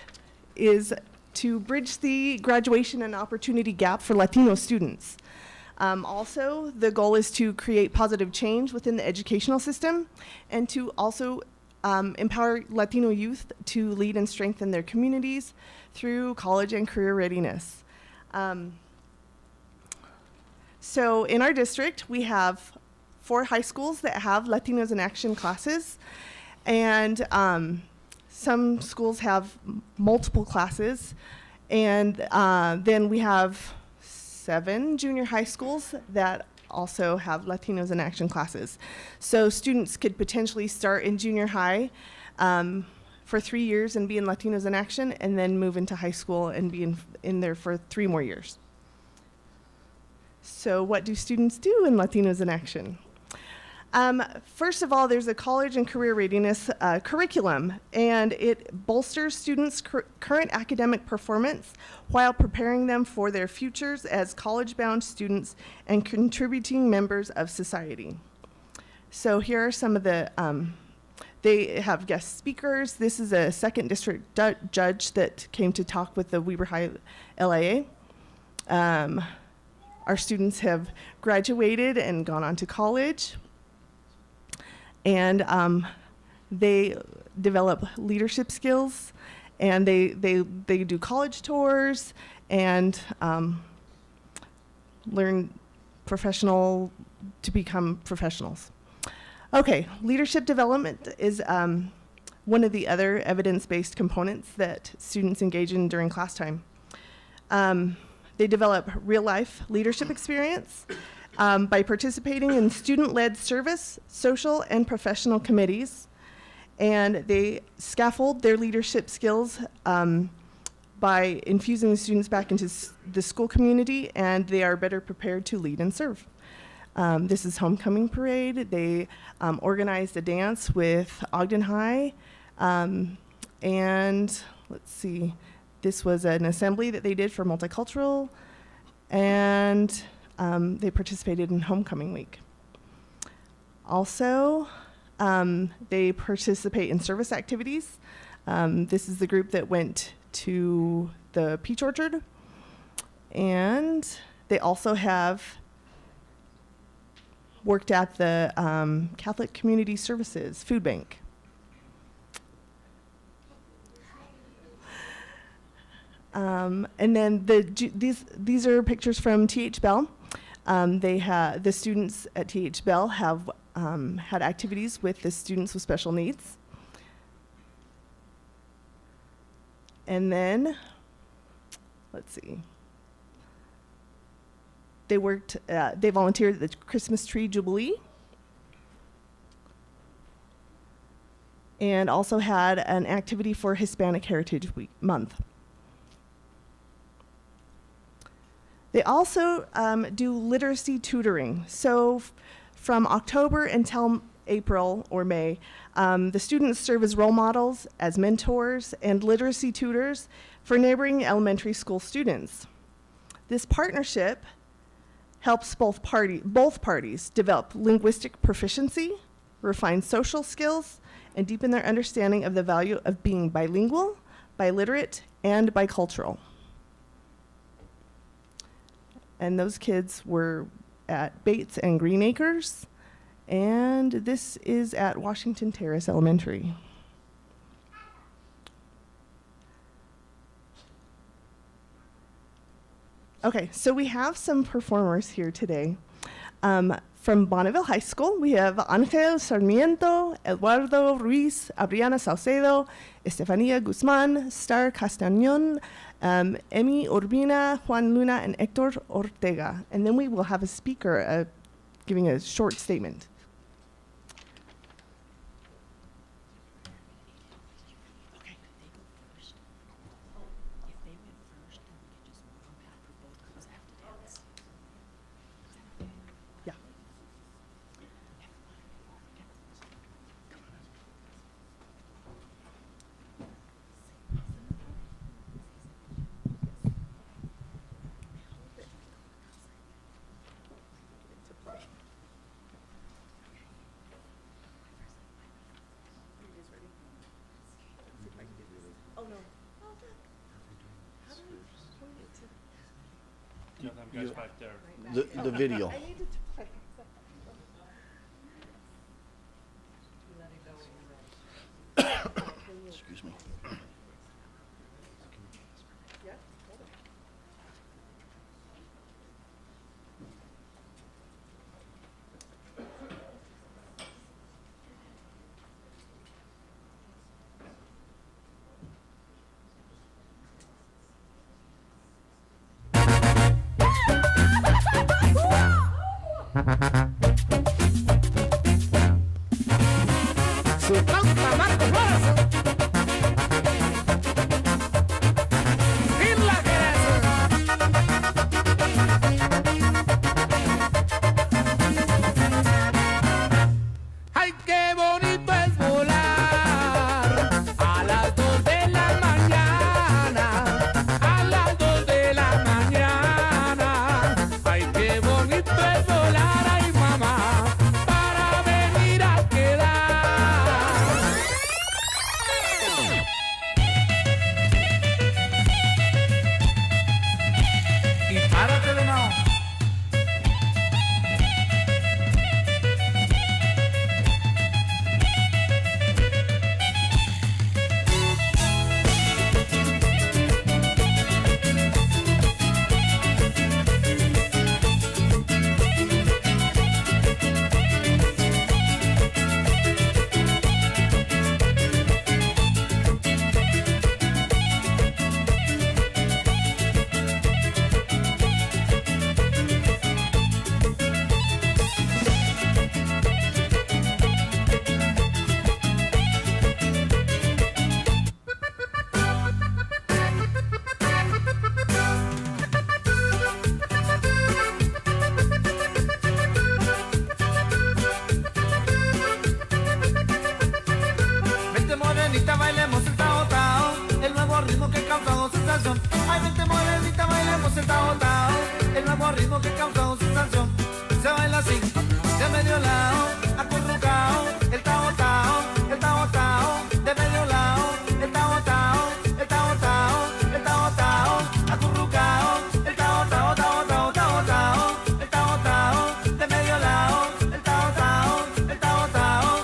is to bridge the graduation and opportunity gap for Latino students. Also, the goal is to create positive change within the educational system and to also empower Latino youth to lead and strengthen their communities through college and career readiness. So in our district, we have 4 high schools that have Latinos in Action classes, and some schools have multiple classes, and then we have 7 junior high schools that also have Latinos in Action classes. So students could potentially start in junior high for 3 years and be in Latinos in Action, and then move into high school and be in there for 3 more years. So what do students do in Latinos in Action? First of all, there's a college and career readiness curriculum, and it bolsters students' current academic performance while preparing them for their futures as college-bound students and contributing members of society. So here are some of the, they have guest speakers. This is a 2nd District judge that came to talk with the Weber High LIA. Our students have graduated and gone on to college. And they develop leadership skills, and they do college tours and learn to become professionals. Okay, leadership development is one of the other evidence-based components that students engage in during class time. They develop real-life leadership experience by participating in student-led service, social, and professional committees. And they scaffold their leadership skills by infusing the students back into the school community, and they are better prepared to lead and serve. This is homecoming parade. They organized a dance with Ogden High. And let's see, this was an assembly that they did for multicultural. And they participated in homecoming week. Also, they participate in service activities. This is the group that went to the Peach Orchard. And they also have worked at the Catholic Community Services Food Bank. And then these are pictures from T.H. Bell. The students at T.H. Bell have had activities with the students with special needs. And then, let's see. They volunteered at the Christmas Tree Jubilee. And also had an activity for Hispanic Heritage Month. They also do literacy tutoring. So from October until April or May, the students serve as role models, as mentors, and literacy tutors for neighboring elementary school students. This partnership helps both parties develop linguistic proficiency, refine social skills, and deepen their understanding of the value of being bilingual, biliterate, and bicultural. And those kids were at Bates and Green Acres, and this is at Washington Terrace Elementary. Okay, so we have some performers here today. From Bonneville High School, we have Angel Sarmiento, Eduardo Ruiz, Adriana Saucedo, Estefania Guzman, Star Castañón, Emi Urbina, Juan Luna, and Hector Ortega. And then we will have a speaker giving a short statement. Guys back there. The video. Excuse me. ritmo que causó sensación. Se baila así, de medio lado, acurrucao, el tao tao, el tao tao, de medio lado, el tao tao, el tao tao, el tao tao, acurrucao, el tao tao tao tao tao tao, el tao tao, de medio lado, el tao tao, el tao tao.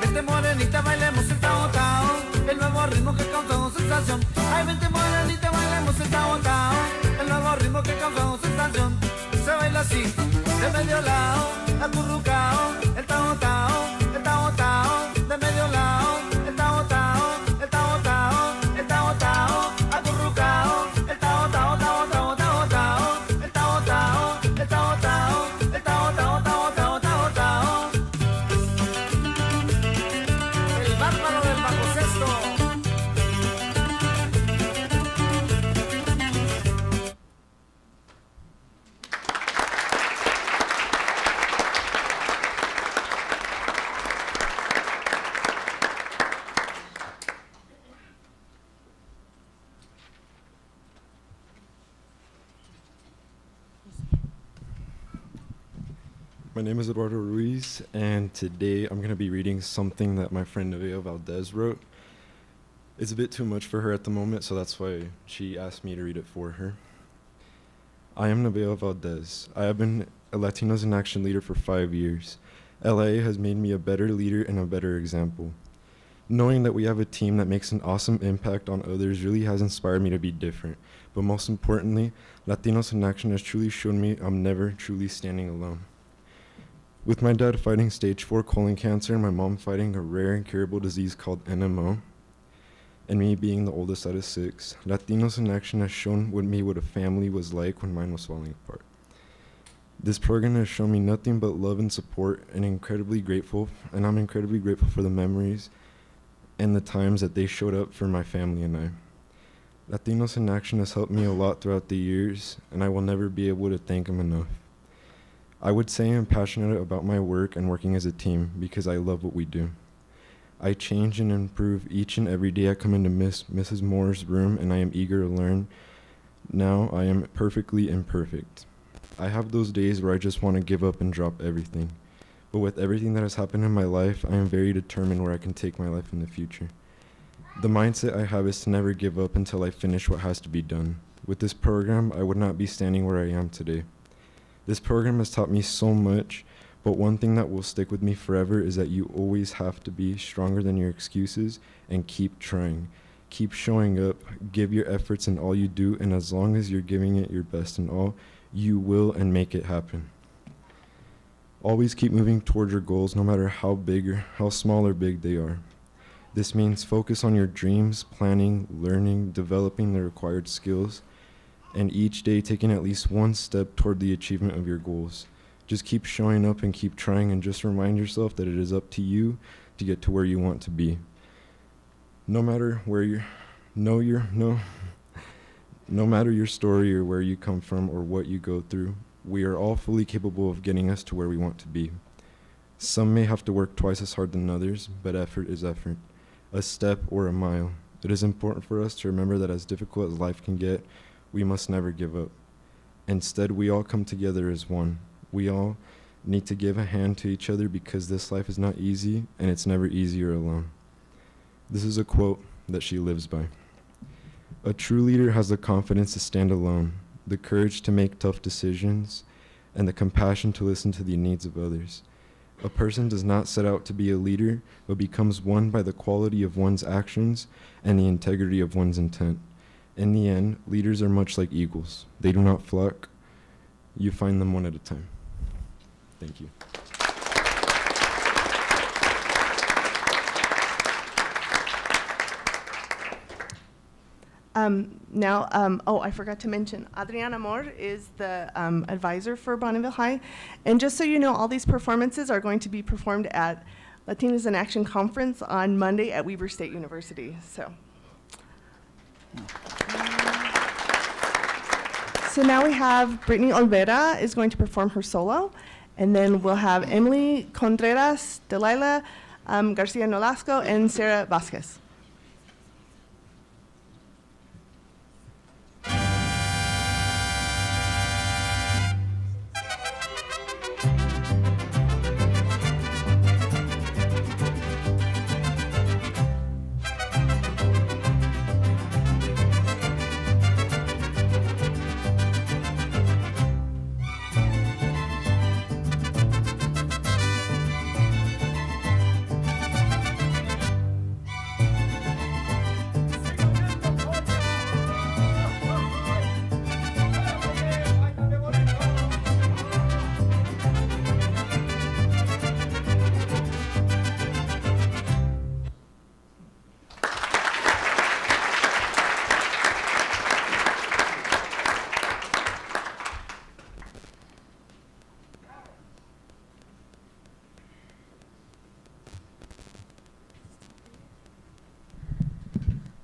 Vente morenita, bailemos el tao tao, el nuevo ritmo que causó sensación. Ay, vente morenita, bailemos el tao tao, el nuevo ritmo que causó sensación. Se baila así, de medio lado, acurrucao, el tao tao, el tao tao, de medio lado, el tao tao, el tao tao, el tao tao, acurrucao, el tao tao tao tao tao tao, el tao tao, el tao tao, el tao tao tao tao tao tao. El bárbaro del bajo sexto. My name is Eduardo Ruiz, and today I'm going to be reading something that my friend Nevaeh Valdez wrote. It's a bit too much for her at the moment, so that's why she asked me to read it for her. I am Nevaeh Valdez. I have been a Latinos in Action leader for 5 years. LA has made me a better leader and a better example. Knowing that we have a team that makes an awesome impact on others really has inspired me to be different. But most importantly, Latinos in Action has truly shown me I'm never truly standing alone. With my dad fighting stage 4 colon cancer and my mom fighting a rare incurable disease called NMO, and me being the oldest out of 6, Latinos in Action has shown me what a family was like when mine was falling apart. This program has shown me nothing but love and support, and I'm incredibly grateful for the memories and the times that they showed up for my family and I. Latinos in Action has helped me a lot throughout the years, and I will never be able to thank them enough. I would say I'm passionate about my work and working as a team because I love what we do. I change and improve each and every day I come into Mrs. Moore's room, and I am eager to learn. Now I am perfectly imperfect. I have those days where I just want to give up and drop everything. But with everything that has happened in my life, I am very determined where I can take my life in the future. The mindset I have is to never give up until I finish what has to be done. With this program, I would not be standing where I am today. This program has taught me so much, but one thing that will stick with me forever is that you always have to be stronger than your excuses and keep trying. Keep showing up, give your efforts in all you do, and as long as you're giving it your best in all, you will and make it happen. Always keep moving towards your goals, no matter how big or how small or big they are. This means focus on your dreams, planning, learning, developing the required skills, and each day taking at least one step toward the achievement of your goals. Just keep showing up and keep trying, and just remind yourself that it is up to you to get to where you want to be. No matter your story or where you come from or what you go through, we are all fully capable of getting us to where we want to be. Some may have to work twice as hard than others, but effort is effort, a step or a mile. It is important for us to remember that as difficult as life can get, we must never give up. Instead, we all come together as one. We all need to give a hand to each other because this life is not easy, and it's never easier alone. This is a quote that she lives by. A true leader has the confidence to stand alone, the courage to make tough decisions, and the compassion to listen to the needs of others. A person does not set out to be a leader, but becomes one by the quality of one's actions and the integrity of one's intent. In the end, leaders are much like eagles. They do not flock. You find them one at a time. Thank you. I forgot to mention, Adriana Moore is the advisor for Bonneville High. And just so you know, all these performances are going to be performed at Latinos in Action Conference on Monday at Weber State University. So now we have Brittany Olvera is going to perform her solo. And then we'll have Emily Contreras, Delilah Garcia Nolasco, and Sarah Vasquez.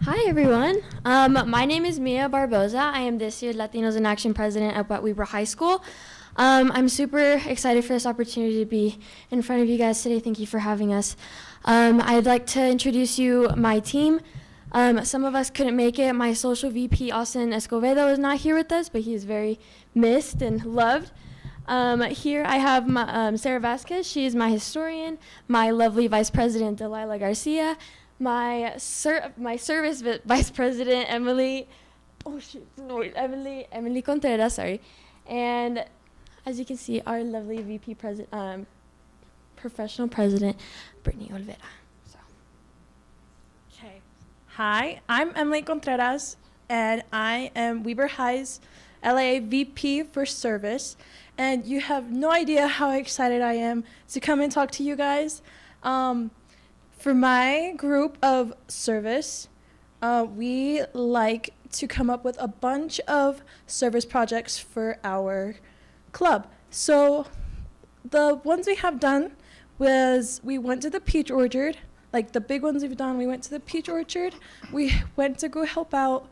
Hi everyone, my name is Mia Barboza. I am this year's Latinos in Action president up at Weber High School. I'm super excited for this opportunity to be in front of you guys today. Thank you for having us. I'd like to introduce you my team. Some of us couldn't make it. My social VP, Austin Escobedo, is not here with us, but he is very missed and loved. Here I have my, Sarah Vasquez. She is my historian. My lovely Vice President, Delilah Garcia. My service vice president, Emily Contreras, sorry. And as you can see, our lovely VP professional president, Brittany Olvera. Okay. Hi, I'm Emily Contreras, and I am Weber High's LA VP for service. And you have no idea how excited I am to come and talk to you guys. For my group of service, we like to come up with a bunch of service projects for our club. So the ones we have done was we went to the Peach Orchard. Like the big ones we've done, we went to the Peach Orchard. We went to go help out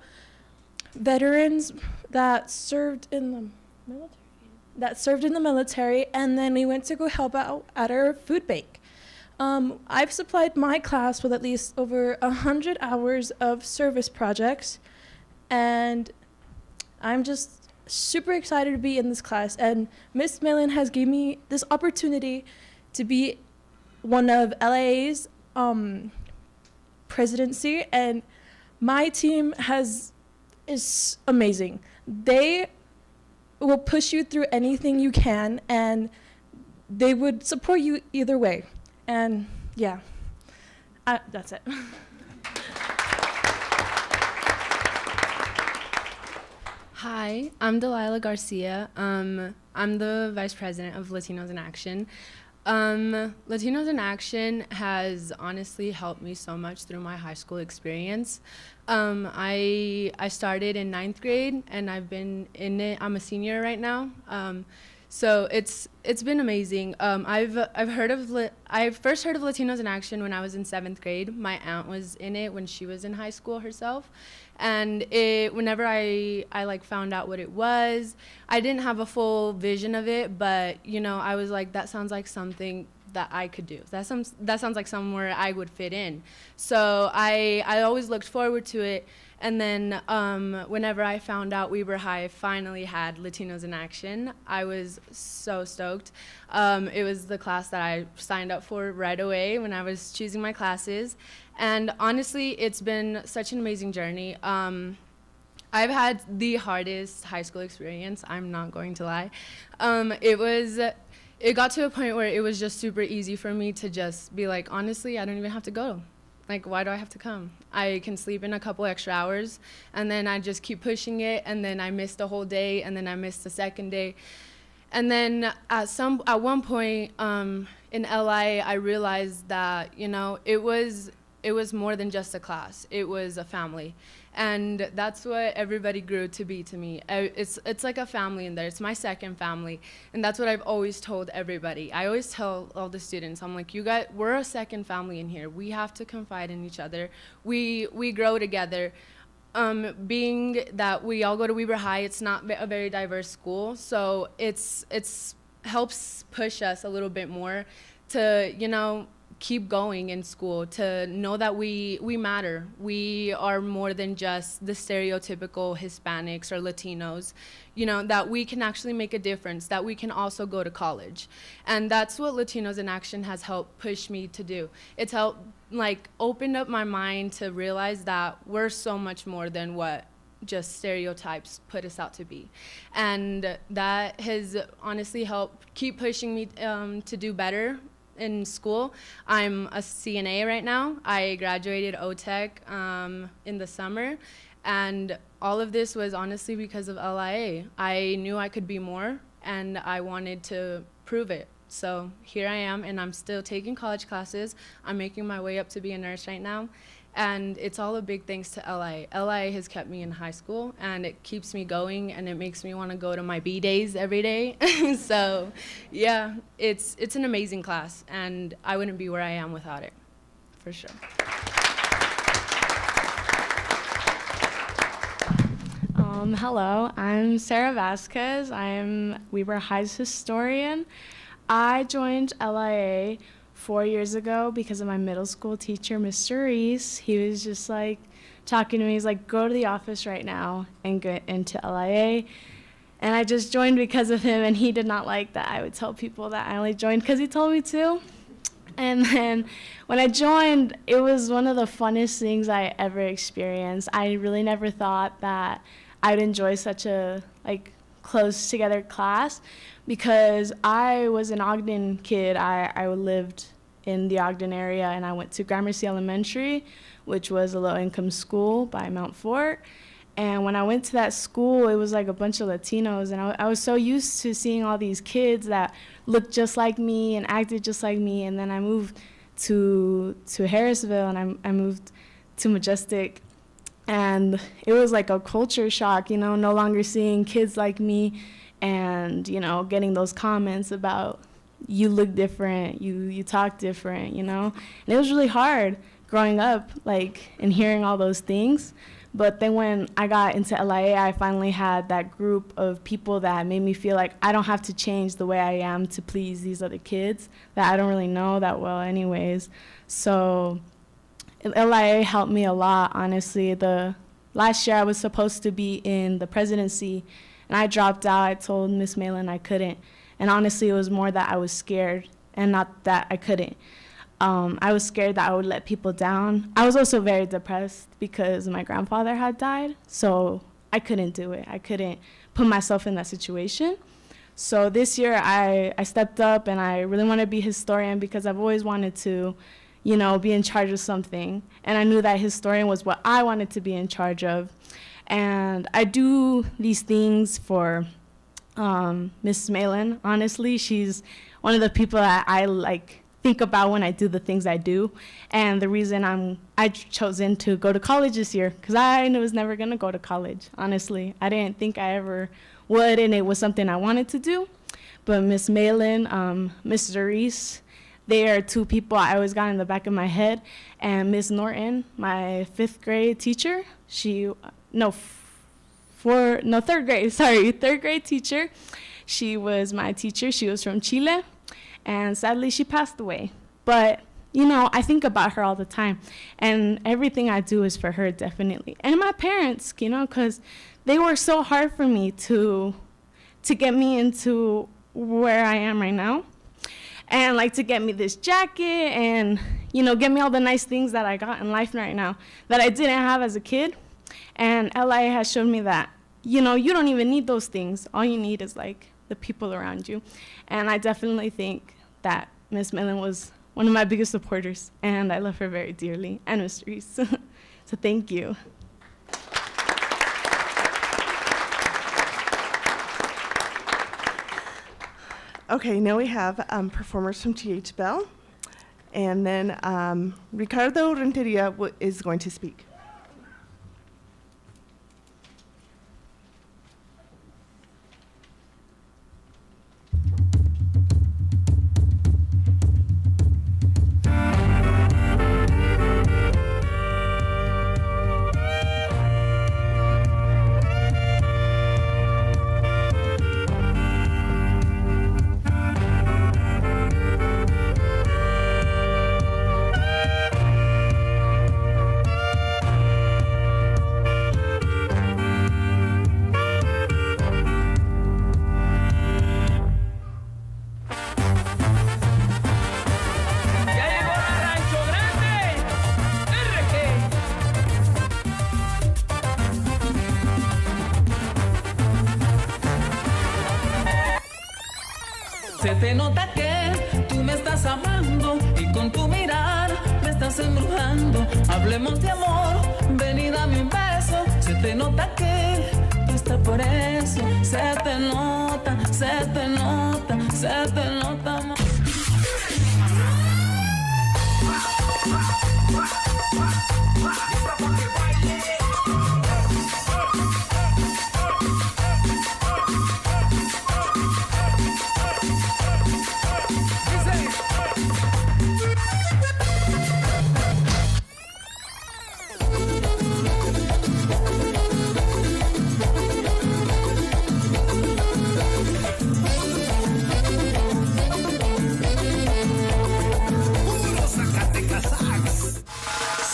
veterans that served in the military. And then we went to go help out at our food bank. I've supplied my class with at least over 100 hours of service projects, and I'm just super excited to be in this class. And Miss Malin has given me this opportunity to be one of LA's presidency, and my team is amazing. They will push you through anything you can, and they would support you either way. And yeah, that's it. Hi, I'm Delilah Garcia. I'm the Vice President of Latinos in Action. Latinos in Action has honestly helped me so much through my high school experience. I started in 9th grade, and I've been in it. I'm a senior right now. So it's been amazing. I first heard of Latinos in Action when I was in 7th grade. My aunt was in it when she was in high school herself, and whenever I like found out what it was, I didn't have a full vision of it, but I was like, that sounds like something that I could do. That sounds like somewhere I would fit in. So I always looked forward to it. And then whenever I found out Weber High finally had Latinos in Action, I was so stoked. It was the class that I signed up for right away when I was choosing my classes. And honestly, it's been such an amazing journey. I've had the hardest high school experience, I'm not going to lie. It got to a point where it was just super easy for me to just be like, honestly, I don't even have to go. Like, why do I have to come? I can sleep in a couple extra hours, and then I just keep pushing it, and then I missed a whole day, and then I missed the second day. And then at one point in LA, I realized that, it was more than just a class. It was a family. And that's what everybody grew to be to me. It's like a family in there. It's my second family. And that's what I've always told everybody. I always tell all the students, I'm like, we're a second family in here. We have to confide in each other. We grow together. Being that we all go to Weber High, it's not a very diverse school. So it's helps push us a little bit more to, you know, keep going in school, to know that we matter. We are more than just the stereotypical Hispanics or Latinos, you know, that we can actually make a difference, that we can also go to college. And that's what Latinos in Action has helped push me to do. It's helped, like, opened up my mind to realize that we're so much more than what just stereotypes put us out to be. And that has honestly helped keep pushing me to do better in school. I'm a CNA right now. I graduated OTEC in the summer, and all of this was honestly because of LIA. I knew I could be more, and I wanted to prove it. So here I am, and I'm still taking college classes. I'm making my way up to be a nurse right now, and it's all a big thanks to LIA. LIA has kept me in high school, and it keeps me going, and it makes me want to go to my B days every day. So yeah, it's an amazing class, and I wouldn't be where I am without it, for sure. Hello, I'm Sarah Vasquez. I'm Weber High's historian. I joined LIA 4 years ago because of my middle school teacher, Mr. Reese. He was just like talking to me. He's like, go to the office right now and get into LIA. And I just joined because of him, and he did not like that I would tell people that I only joined because he told me to. And then when I joined, it was one of the funnest things I ever experienced. I really never thought that I'd enjoy such a close together class, because I was an Ogden kid. I lived in the Ogden area, and I went to Gramercy Elementary, which was a low-income school by Mount Fort. And when I went to that school, it was like a bunch of Latinos, and I was so used to seeing all these kids that looked just like me and acted just like me. And then I moved to Harrisville, and I moved to Majestic. And it was like a culture shock, you know, no longer seeing kids like me and, you know, getting those comments about you look different, you talk different, you know. And it was really hard growing up, like, and hearing all those things. But then when I got into LIA, I finally had that group of people that made me feel like I don't have to change the way I am to please these other kids that I don't really know that well anyways. So LIA helped me a lot, honestly. The last year I was supposed to be in the presidency, and I dropped out. I told Miss Malin I couldn't. And honestly, it was more that I was scared and not that I couldn't. I was scared that I would let people down. I was also very depressed because my grandfather had died, so I couldn't do it. I couldn't put myself in that situation. So this year I stepped up, and I really want to be historian because I've always wanted to, you know, be in charge of something. And I knew that historian was what I wanted to be in charge of. And I do these things for Miss Malin. Honestly, she's one of the people that I think about when I do the things I do. And the reason I chosen to go to college this year, because I was never going to go to college, honestly. I didn't think I ever would, and it was something I wanted to do. But Miss Malin, Mr. Reese, they are two people I always got in the back of my head. And Miss Norton, my 5th grade teacher, third grade teacher. She was my teacher. She was from Chile, and sadly she passed away. But, you know, I think about her all the time, and everything I do is for her, definitely. And my parents, you know, because they worked so hard for me to get me into where I am right now. And to get me this jacket and, you know, get me all the nice things that I got in life right now that I didn't have as a kid. And LIA has shown me that, you know, you don't even need those things. All you need is the people around you. And I definitely think that Miss Malin was one of my biggest supporters, and I love her very dearly, and Mr. Reese. So thank you. Okay, now we have performers from TH Bell, and then Ricardo Renteria is going to speak. te nota que tú me estás amando y con tu mirar me estás embrujando. Hablemos de amor, ven y dame un beso. Se te nota que tú estás por eso. Se te nota, se te nota, se te nota más.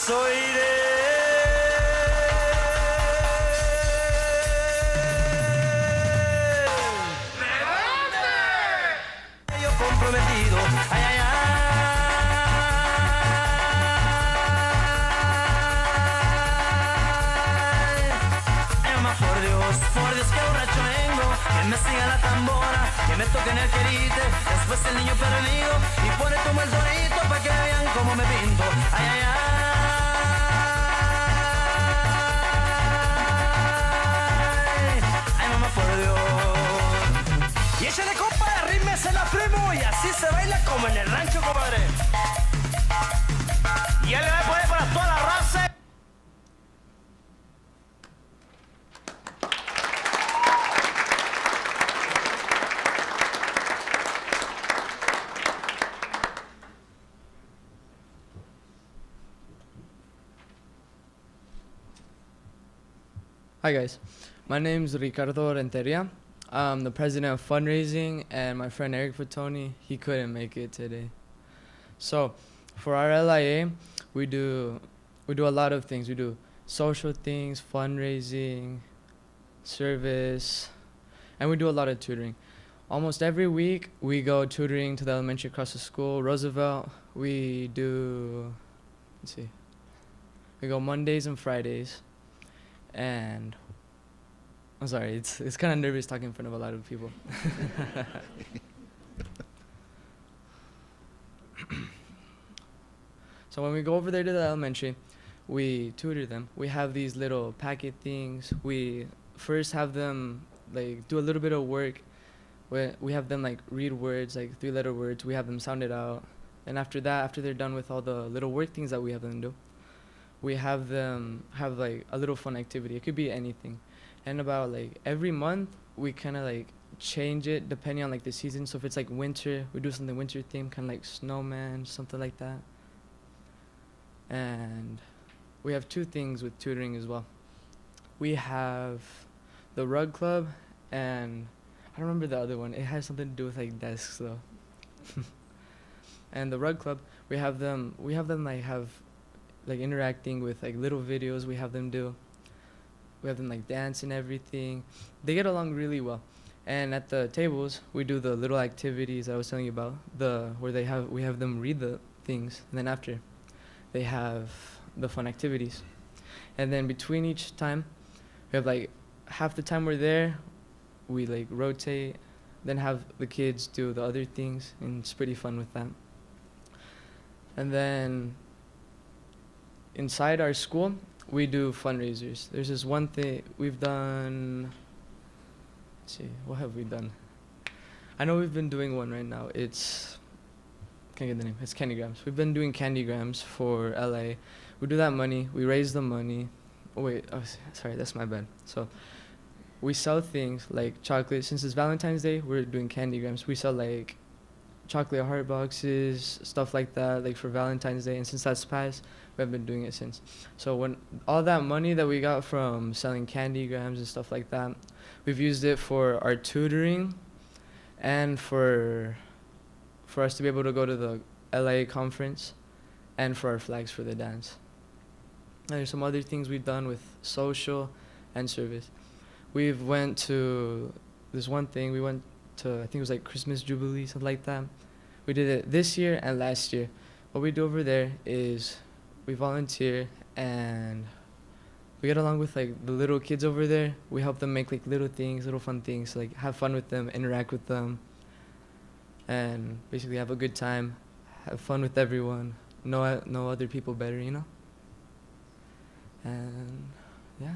Soy de yo comprometido. Ay, ay, ay. Ay, mamá, por Dios que borracho vengo. Que me siga la tambora, que me toquen el querite. Después el niño perdido y pone como el dorito pa' que vean cómo me pinto. Ay, ay, ay. Por Dios. Y échale compa, arrímese la primo y así se baila como en el rancho, compadre. Y él le va a poner para toda la raza. Hi guys, my name is Ricardo Renteria. I'm the president of fundraising, and my friend Eric Fatoni, he couldn't make it today. So, for our LIA, we do a lot of things. We do social things, fundraising, service, and we do a lot of tutoring. Almost every week, we go tutoring to the elementary across the school, Roosevelt. We go Mondays and Fridays. And I'm sorry, it's kind of nervous talking in front of a lot of people. So when we go over there to the elementary, we tutor them. We have these little packet things. We first have them like do a little bit of work. We have them like read words, like 3-letter words. We have them sound it out. And after that, after they're done with all the little work things that we have them do, we have them have like a little fun activity. It could be anything. And about like every month, we kind of like change it depending on like the season. So if it's like winter, we do something winter themed, kind of like snowman, something like that. And we have 2 things with tutoring as well. We have the rug club, and I don't remember the other one. It has something to do with like desks though. And the rug club, we have them like interacting with like little videos we have them do. We have them like dance and everything. They get along really well. And at the tables, we do the little activities I was telling you about, where we have them read the things, and then after, they have the fun activities. And then between each time, we have like half the time we're there, we like rotate, then have the kids do the other things, and it's pretty fun with that. And then inside our school, we do fundraisers. There's this one thing we've done. Let's see, what have we done? I know we've been doing one right now. Can't get the name. It's Candygrams. We've been doing Candygrams for LA. We do that money. We raise the money. Oh wait, sorry, that's my bad. So we sell things like chocolate. Since it's Valentine's Day, we're doing Candygrams. We sell like chocolate heart boxes, stuff like that, like for Valentine's Day. And since that's passed, we have been doing it since. So when all that money that we got from selling Candygrams and stuff like that, we've used it for our tutoring and for us to be able to go to the LA conference and for our flags for the dance. And there's some other things we've done with social and service. We've went to this one thing, we went to, I think it was like Christmas Jubilee, something like that. We did it this year and last year. What we do over there is we volunteer and we get along with like the little kids over there. We help them make like little things, little fun things, like have fun with them, interact with them. and basically have a good time, have fun with everyone, know other people better, you know? And yeah.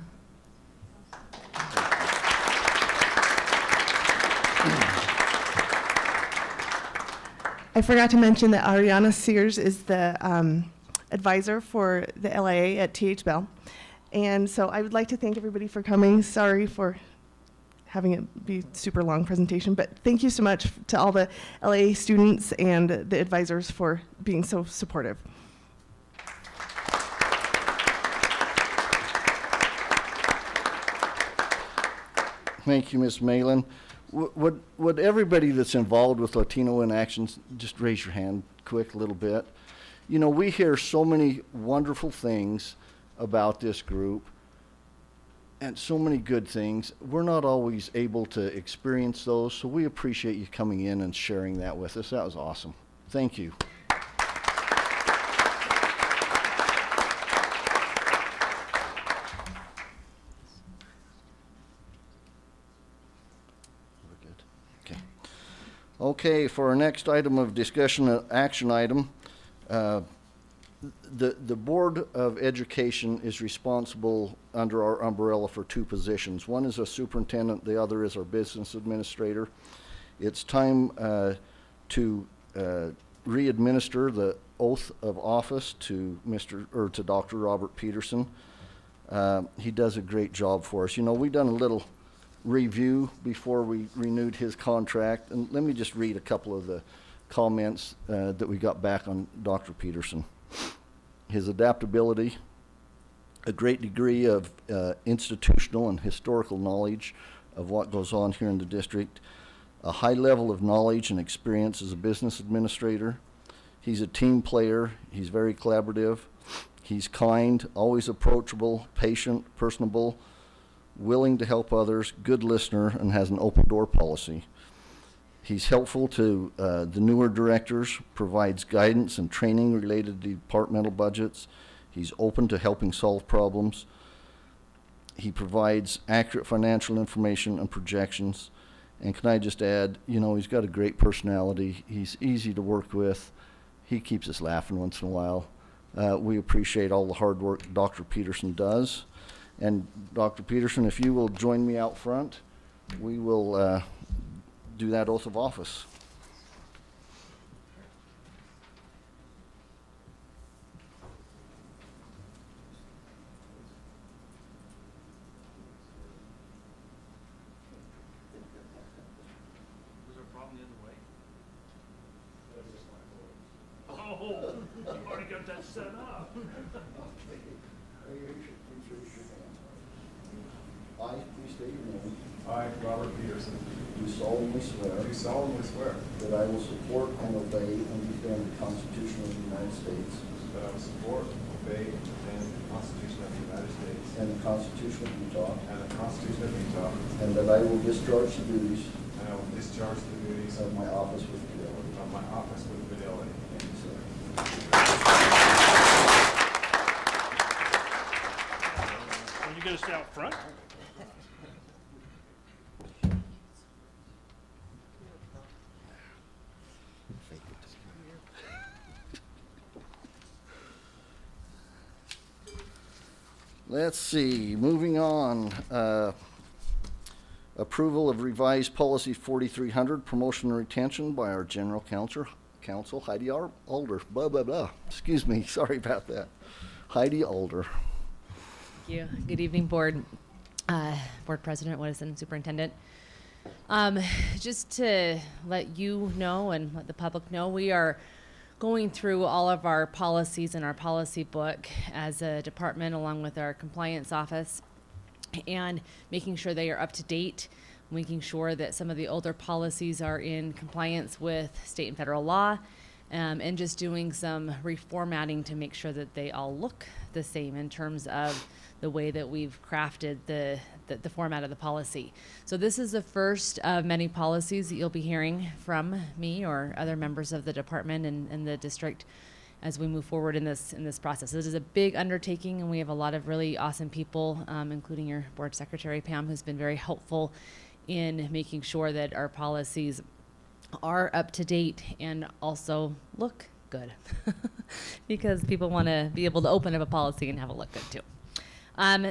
I forgot to mention that Ariana Sears is the advisor for the LIA at TH Bell. And so I would like to thank everybody for coming. Sorry for having it be super long presentation, but thank you so much to all the LIA students and the advisors for being so supportive. Thank you, Ms. Malin. Would everybody that's involved with Latino in Action just raise your hand quick a little bit? You know, we hear so many wonderful things about this group and so many good things. We're not always able to experience those, so we appreciate you coming in and sharing that with us. That was awesome. Thank you. Okay, for our next item of discussion, action item, the Board of Education is responsible under our umbrella for two positions. One is a superintendent, the other is our business administrator. It's time to re-administer the oath of office to Dr. Robert Peterson. He does a great job for us. You know, we've done a little review before we renewed his contract, and let me just read a couple of the comments that we got back on Dr. Peterson. His adaptability, a great degree of institutional and historical knowledge of what goes on here in the district, a high level of knowledge and experience as a business administrator. He's a team player, he's very collaborative, he's kind, always approachable, patient, personable, willing to help others, good listener, and has an open door policy. He's helpful to the newer directors, provides guidance and training related to departmental budgets. He's open to helping solve problems. He provides accurate financial information and projections. And can I just add, you know, he's got a great personality. He's easy to work with. He keeps us laughing once in a while. We appreciate all the hard work Dr. Peterson does. And Dr. Peterson, if you will join me out front, we will do that oath of office. Was there a problem the other way? Oh, you've already got that set up. I, please state your name. I, Robert Peterson, Do solemnly swear do solemnly swear that I will support and obey and defend the Constitution of the United States that I will support, obey, and defend the Constitution of the United States and the Constitution of Utah, and the Constitution of Utah, and that I will discharge the duties and I will discharge the duties of my office with fidelity. of my office with fidelity. Thank you, sir. Are you gonna stay out front? Let's see, moving on. Approval of revised policy 4300, promotion and retention by our general counsel Heidi Alder. Blah, blah, blah. Excuse me, sorry about that. Heidi Alder. Thank you. Good evening, Board President, Widdowson, Superintendent. Just to let you know and let the public know, we are going through all of our policies in our policy book as a department along with our compliance office and making sure they are up to date, making sure that some of the older policies are in compliance with state and federal law, and just doing some reformatting to make sure that they all look the same in terms of the way that we've crafted the format of the policy. So this is the first of many policies that you'll be hearing from me or other members of the department and the district as we move forward in this process. This is a big undertaking, and we have a lot of really awesome people, including your board secretary, Pam, who's been very helpful in making sure that our policies are up to date and also look good because people want to be able to open up a policy and have it look good too.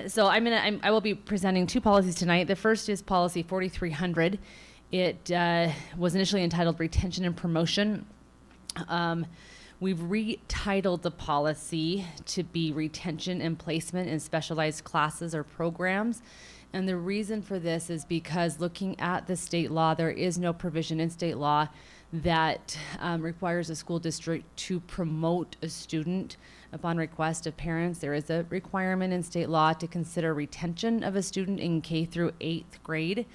So I will be presenting two policies tonight. The first is policy 4300. It was initially entitled Retention and Promotion. We've retitled the policy to be Retention and Placement in Specialized Classes or Programs. And the reason for this is because looking at the state law, there is no provision in state law that requires a school district to promote a student upon request of parents. There is a requirement in state law to consider retention of a student in K through 8th grade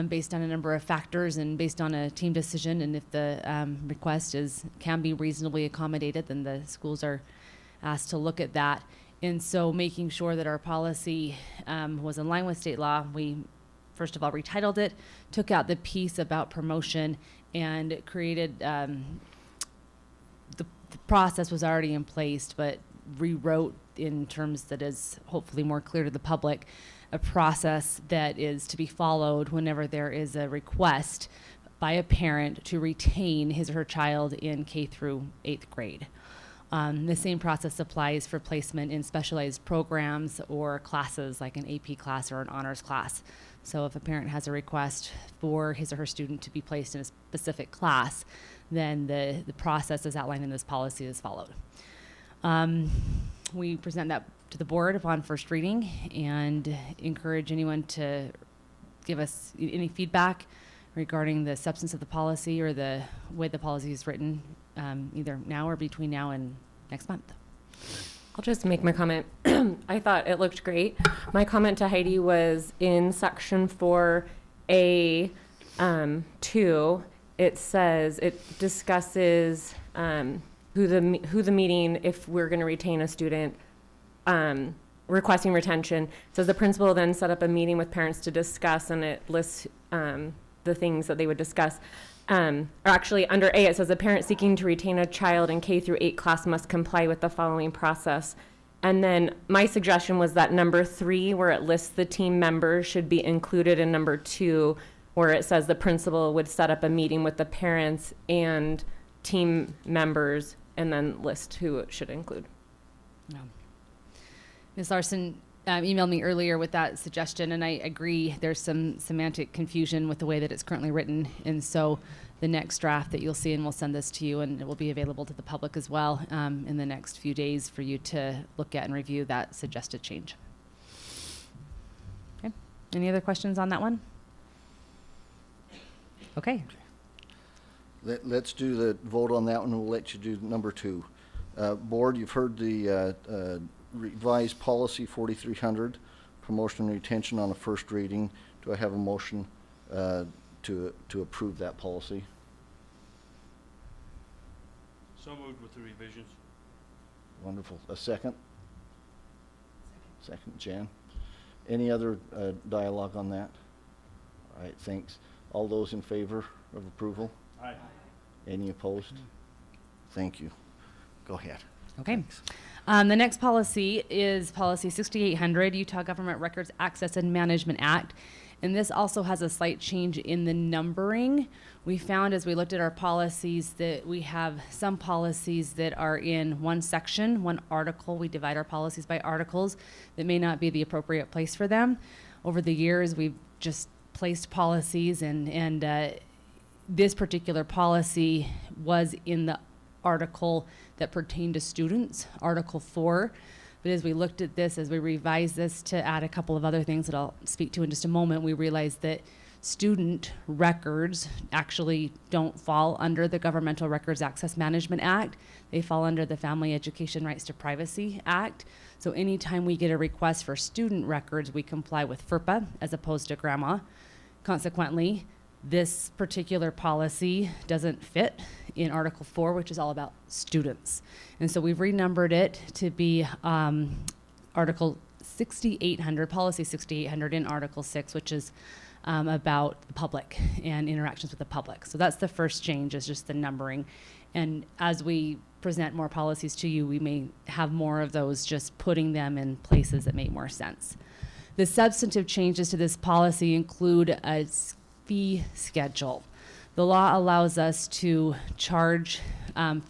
based on a number of factors and based on a team decision. And if the request can be reasonably accommodated, then the schools are asked to look at that. And so making sure that our policy was in line with state law, we first of all retitled it, took out the piece about promotion, and created the process was already in place, but rewrote in terms that is hopefully more clear to the public, a process that is to be followed whenever there is a request by a parent to retain his or her child in K through 8th grade. The same process applies for placement in specialized programs or classes like an AP class or an honors class. So if a parent has a request for his or her student to be placed in a specific class, then the process as outlined in this policy is followed. We present that to the board upon first reading and encourage anyone to give us any feedback regarding the substance of the policy or the way the policy is written, either now or between now and next month. I'll just make my comment. I thought it looked great. My comment to Heidi was in section 4A 2. It says it discusses who the meeting, if we're going to retain a student requesting retention. It says the principal then set up a meeting with parents to discuss, and it lists the things that they would discuss. Or actually, under A, it says a parent seeking to retain a child in K through 8 class must comply with the following process. And then my suggestion was that number 3, where it lists the team members, should be included in number 2, where it says the principal would set up a meeting with the parents and team members and then list who it should include. No. Ms. Larson emailed me earlier with that suggestion, and I agree there's some semantic confusion with the way that it's currently written. And so the next draft that you'll see, and we'll send this to you, and it will be available to the public as well in the next few days for you to look at and review that suggested change. Okay. Any other questions on that one? Okay. Let's do the vote on that one, and we'll let you do number 2. Board, you've heard the revised policy 4300, promotion and retention on a first reading. Do I have a motion to approve that policy? So moved with the revisions. Wonderful. A second? Second, Jan. Any other dialogue on that? All right, thanks. All those in favor of approval? Aye. Any opposed? Thank you. Go ahead. Okay. Thanks. The next policy is policy 6800, Utah Government Records Access and Management Act. And this also has a slight change in the numbering. We found as we looked at our policies that we have some policies that are in one section, one article. We divide our policies by articles that may not be the appropriate place for them. Over the years, we've just placed policies, and this particular policy was in the article that pertained to students, Article 4. But as we looked at this, as we revised this to add a couple of other things that I'll speak to in just a moment, we realized that student records actually don't fall under the Governmental Records Access Management Act. They fall under the Family Education Rights to Privacy Act. So anytime we get a request for student records, we comply with FERPA as opposed to GRAMA. Consequently, this particular policy doesn't fit in Article 4, which is all about students. And so we've renumbered it to be Article 6800, Policy 6800 in Article 6, which is about the public and interactions with the public. So that's the first change, is just the numbering. And as we present more policies to you, we may have more of those, just putting them in places that make more sense. The substantive changes to this policy include a fee schedule. The law allows us to charge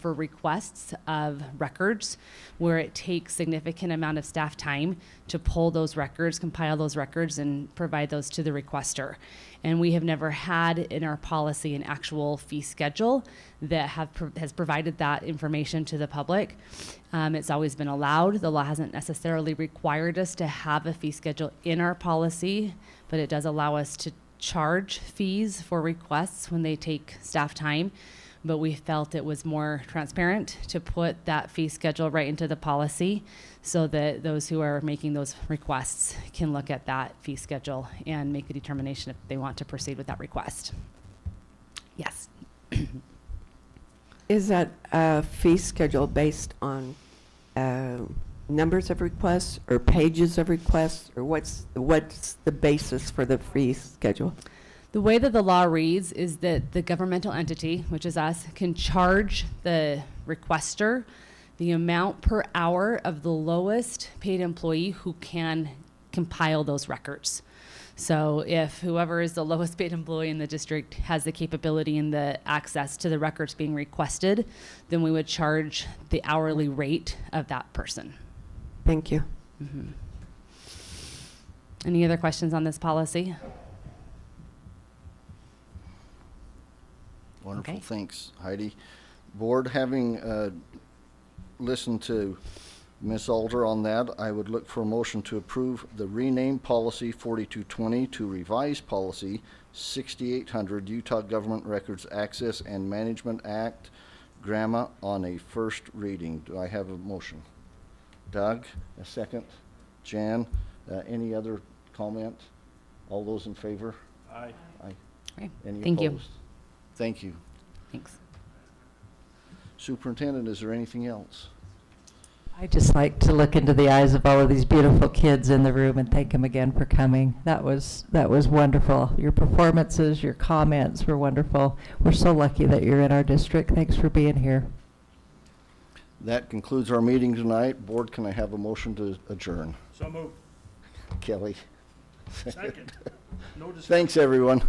for requests of records where it takes significant amount of staff time to pull those records, compile those records, and provide those to the requester. And we have never had in our policy an actual fee schedule that has provided that information to the public. It's always been allowed. The law hasn't necessarily required us to have a fee schedule in our policy, but it does allow us to charge fees for requests when they take staff time. But we felt it was more transparent to put that fee schedule right into the policy so that those who are making those requests can look at that fee schedule and make a determination if they want to proceed with that request. Yes. Is that fee schedule based on numbers of requests or pages of requests, or what's the basis for the fee schedule? The way that the law reads is that the governmental entity, which is us, can charge the requester the amount per hour of the lowest paid employee who can compile those records. So if whoever is the lowest paid employee in the district has the capability and the access to the records being requested, then we would charge the hourly rate of that person. Thank you. Mm-hmm. Any other questions on this policy? Wonderful, Okay. thanks, Heidi. Board, having listened to Ms. Alter on that, I would look for a motion to approve the rename policy 4220 to revise policy 6800 Utah Government Records Access and Management Act, GRAMA, on a first reading. Do I have a motion? Doug, a second. Jan, any other comment? All those in favor? Aye. Aye. Okay. Any Thank you. opposed? Thank you. Thanks. Superintendent, is there anything else? I'd just like to look into the eyes of all of these beautiful kids in the room and thank them again for coming. That was wonderful. Your performances, your comments were wonderful. We're so lucky that you're in our district. Thanks for being here. That concludes our meeting tonight. Board, can I have a motion to adjourn? So moved. Kelly. Second. No discussion. Thanks, everyone.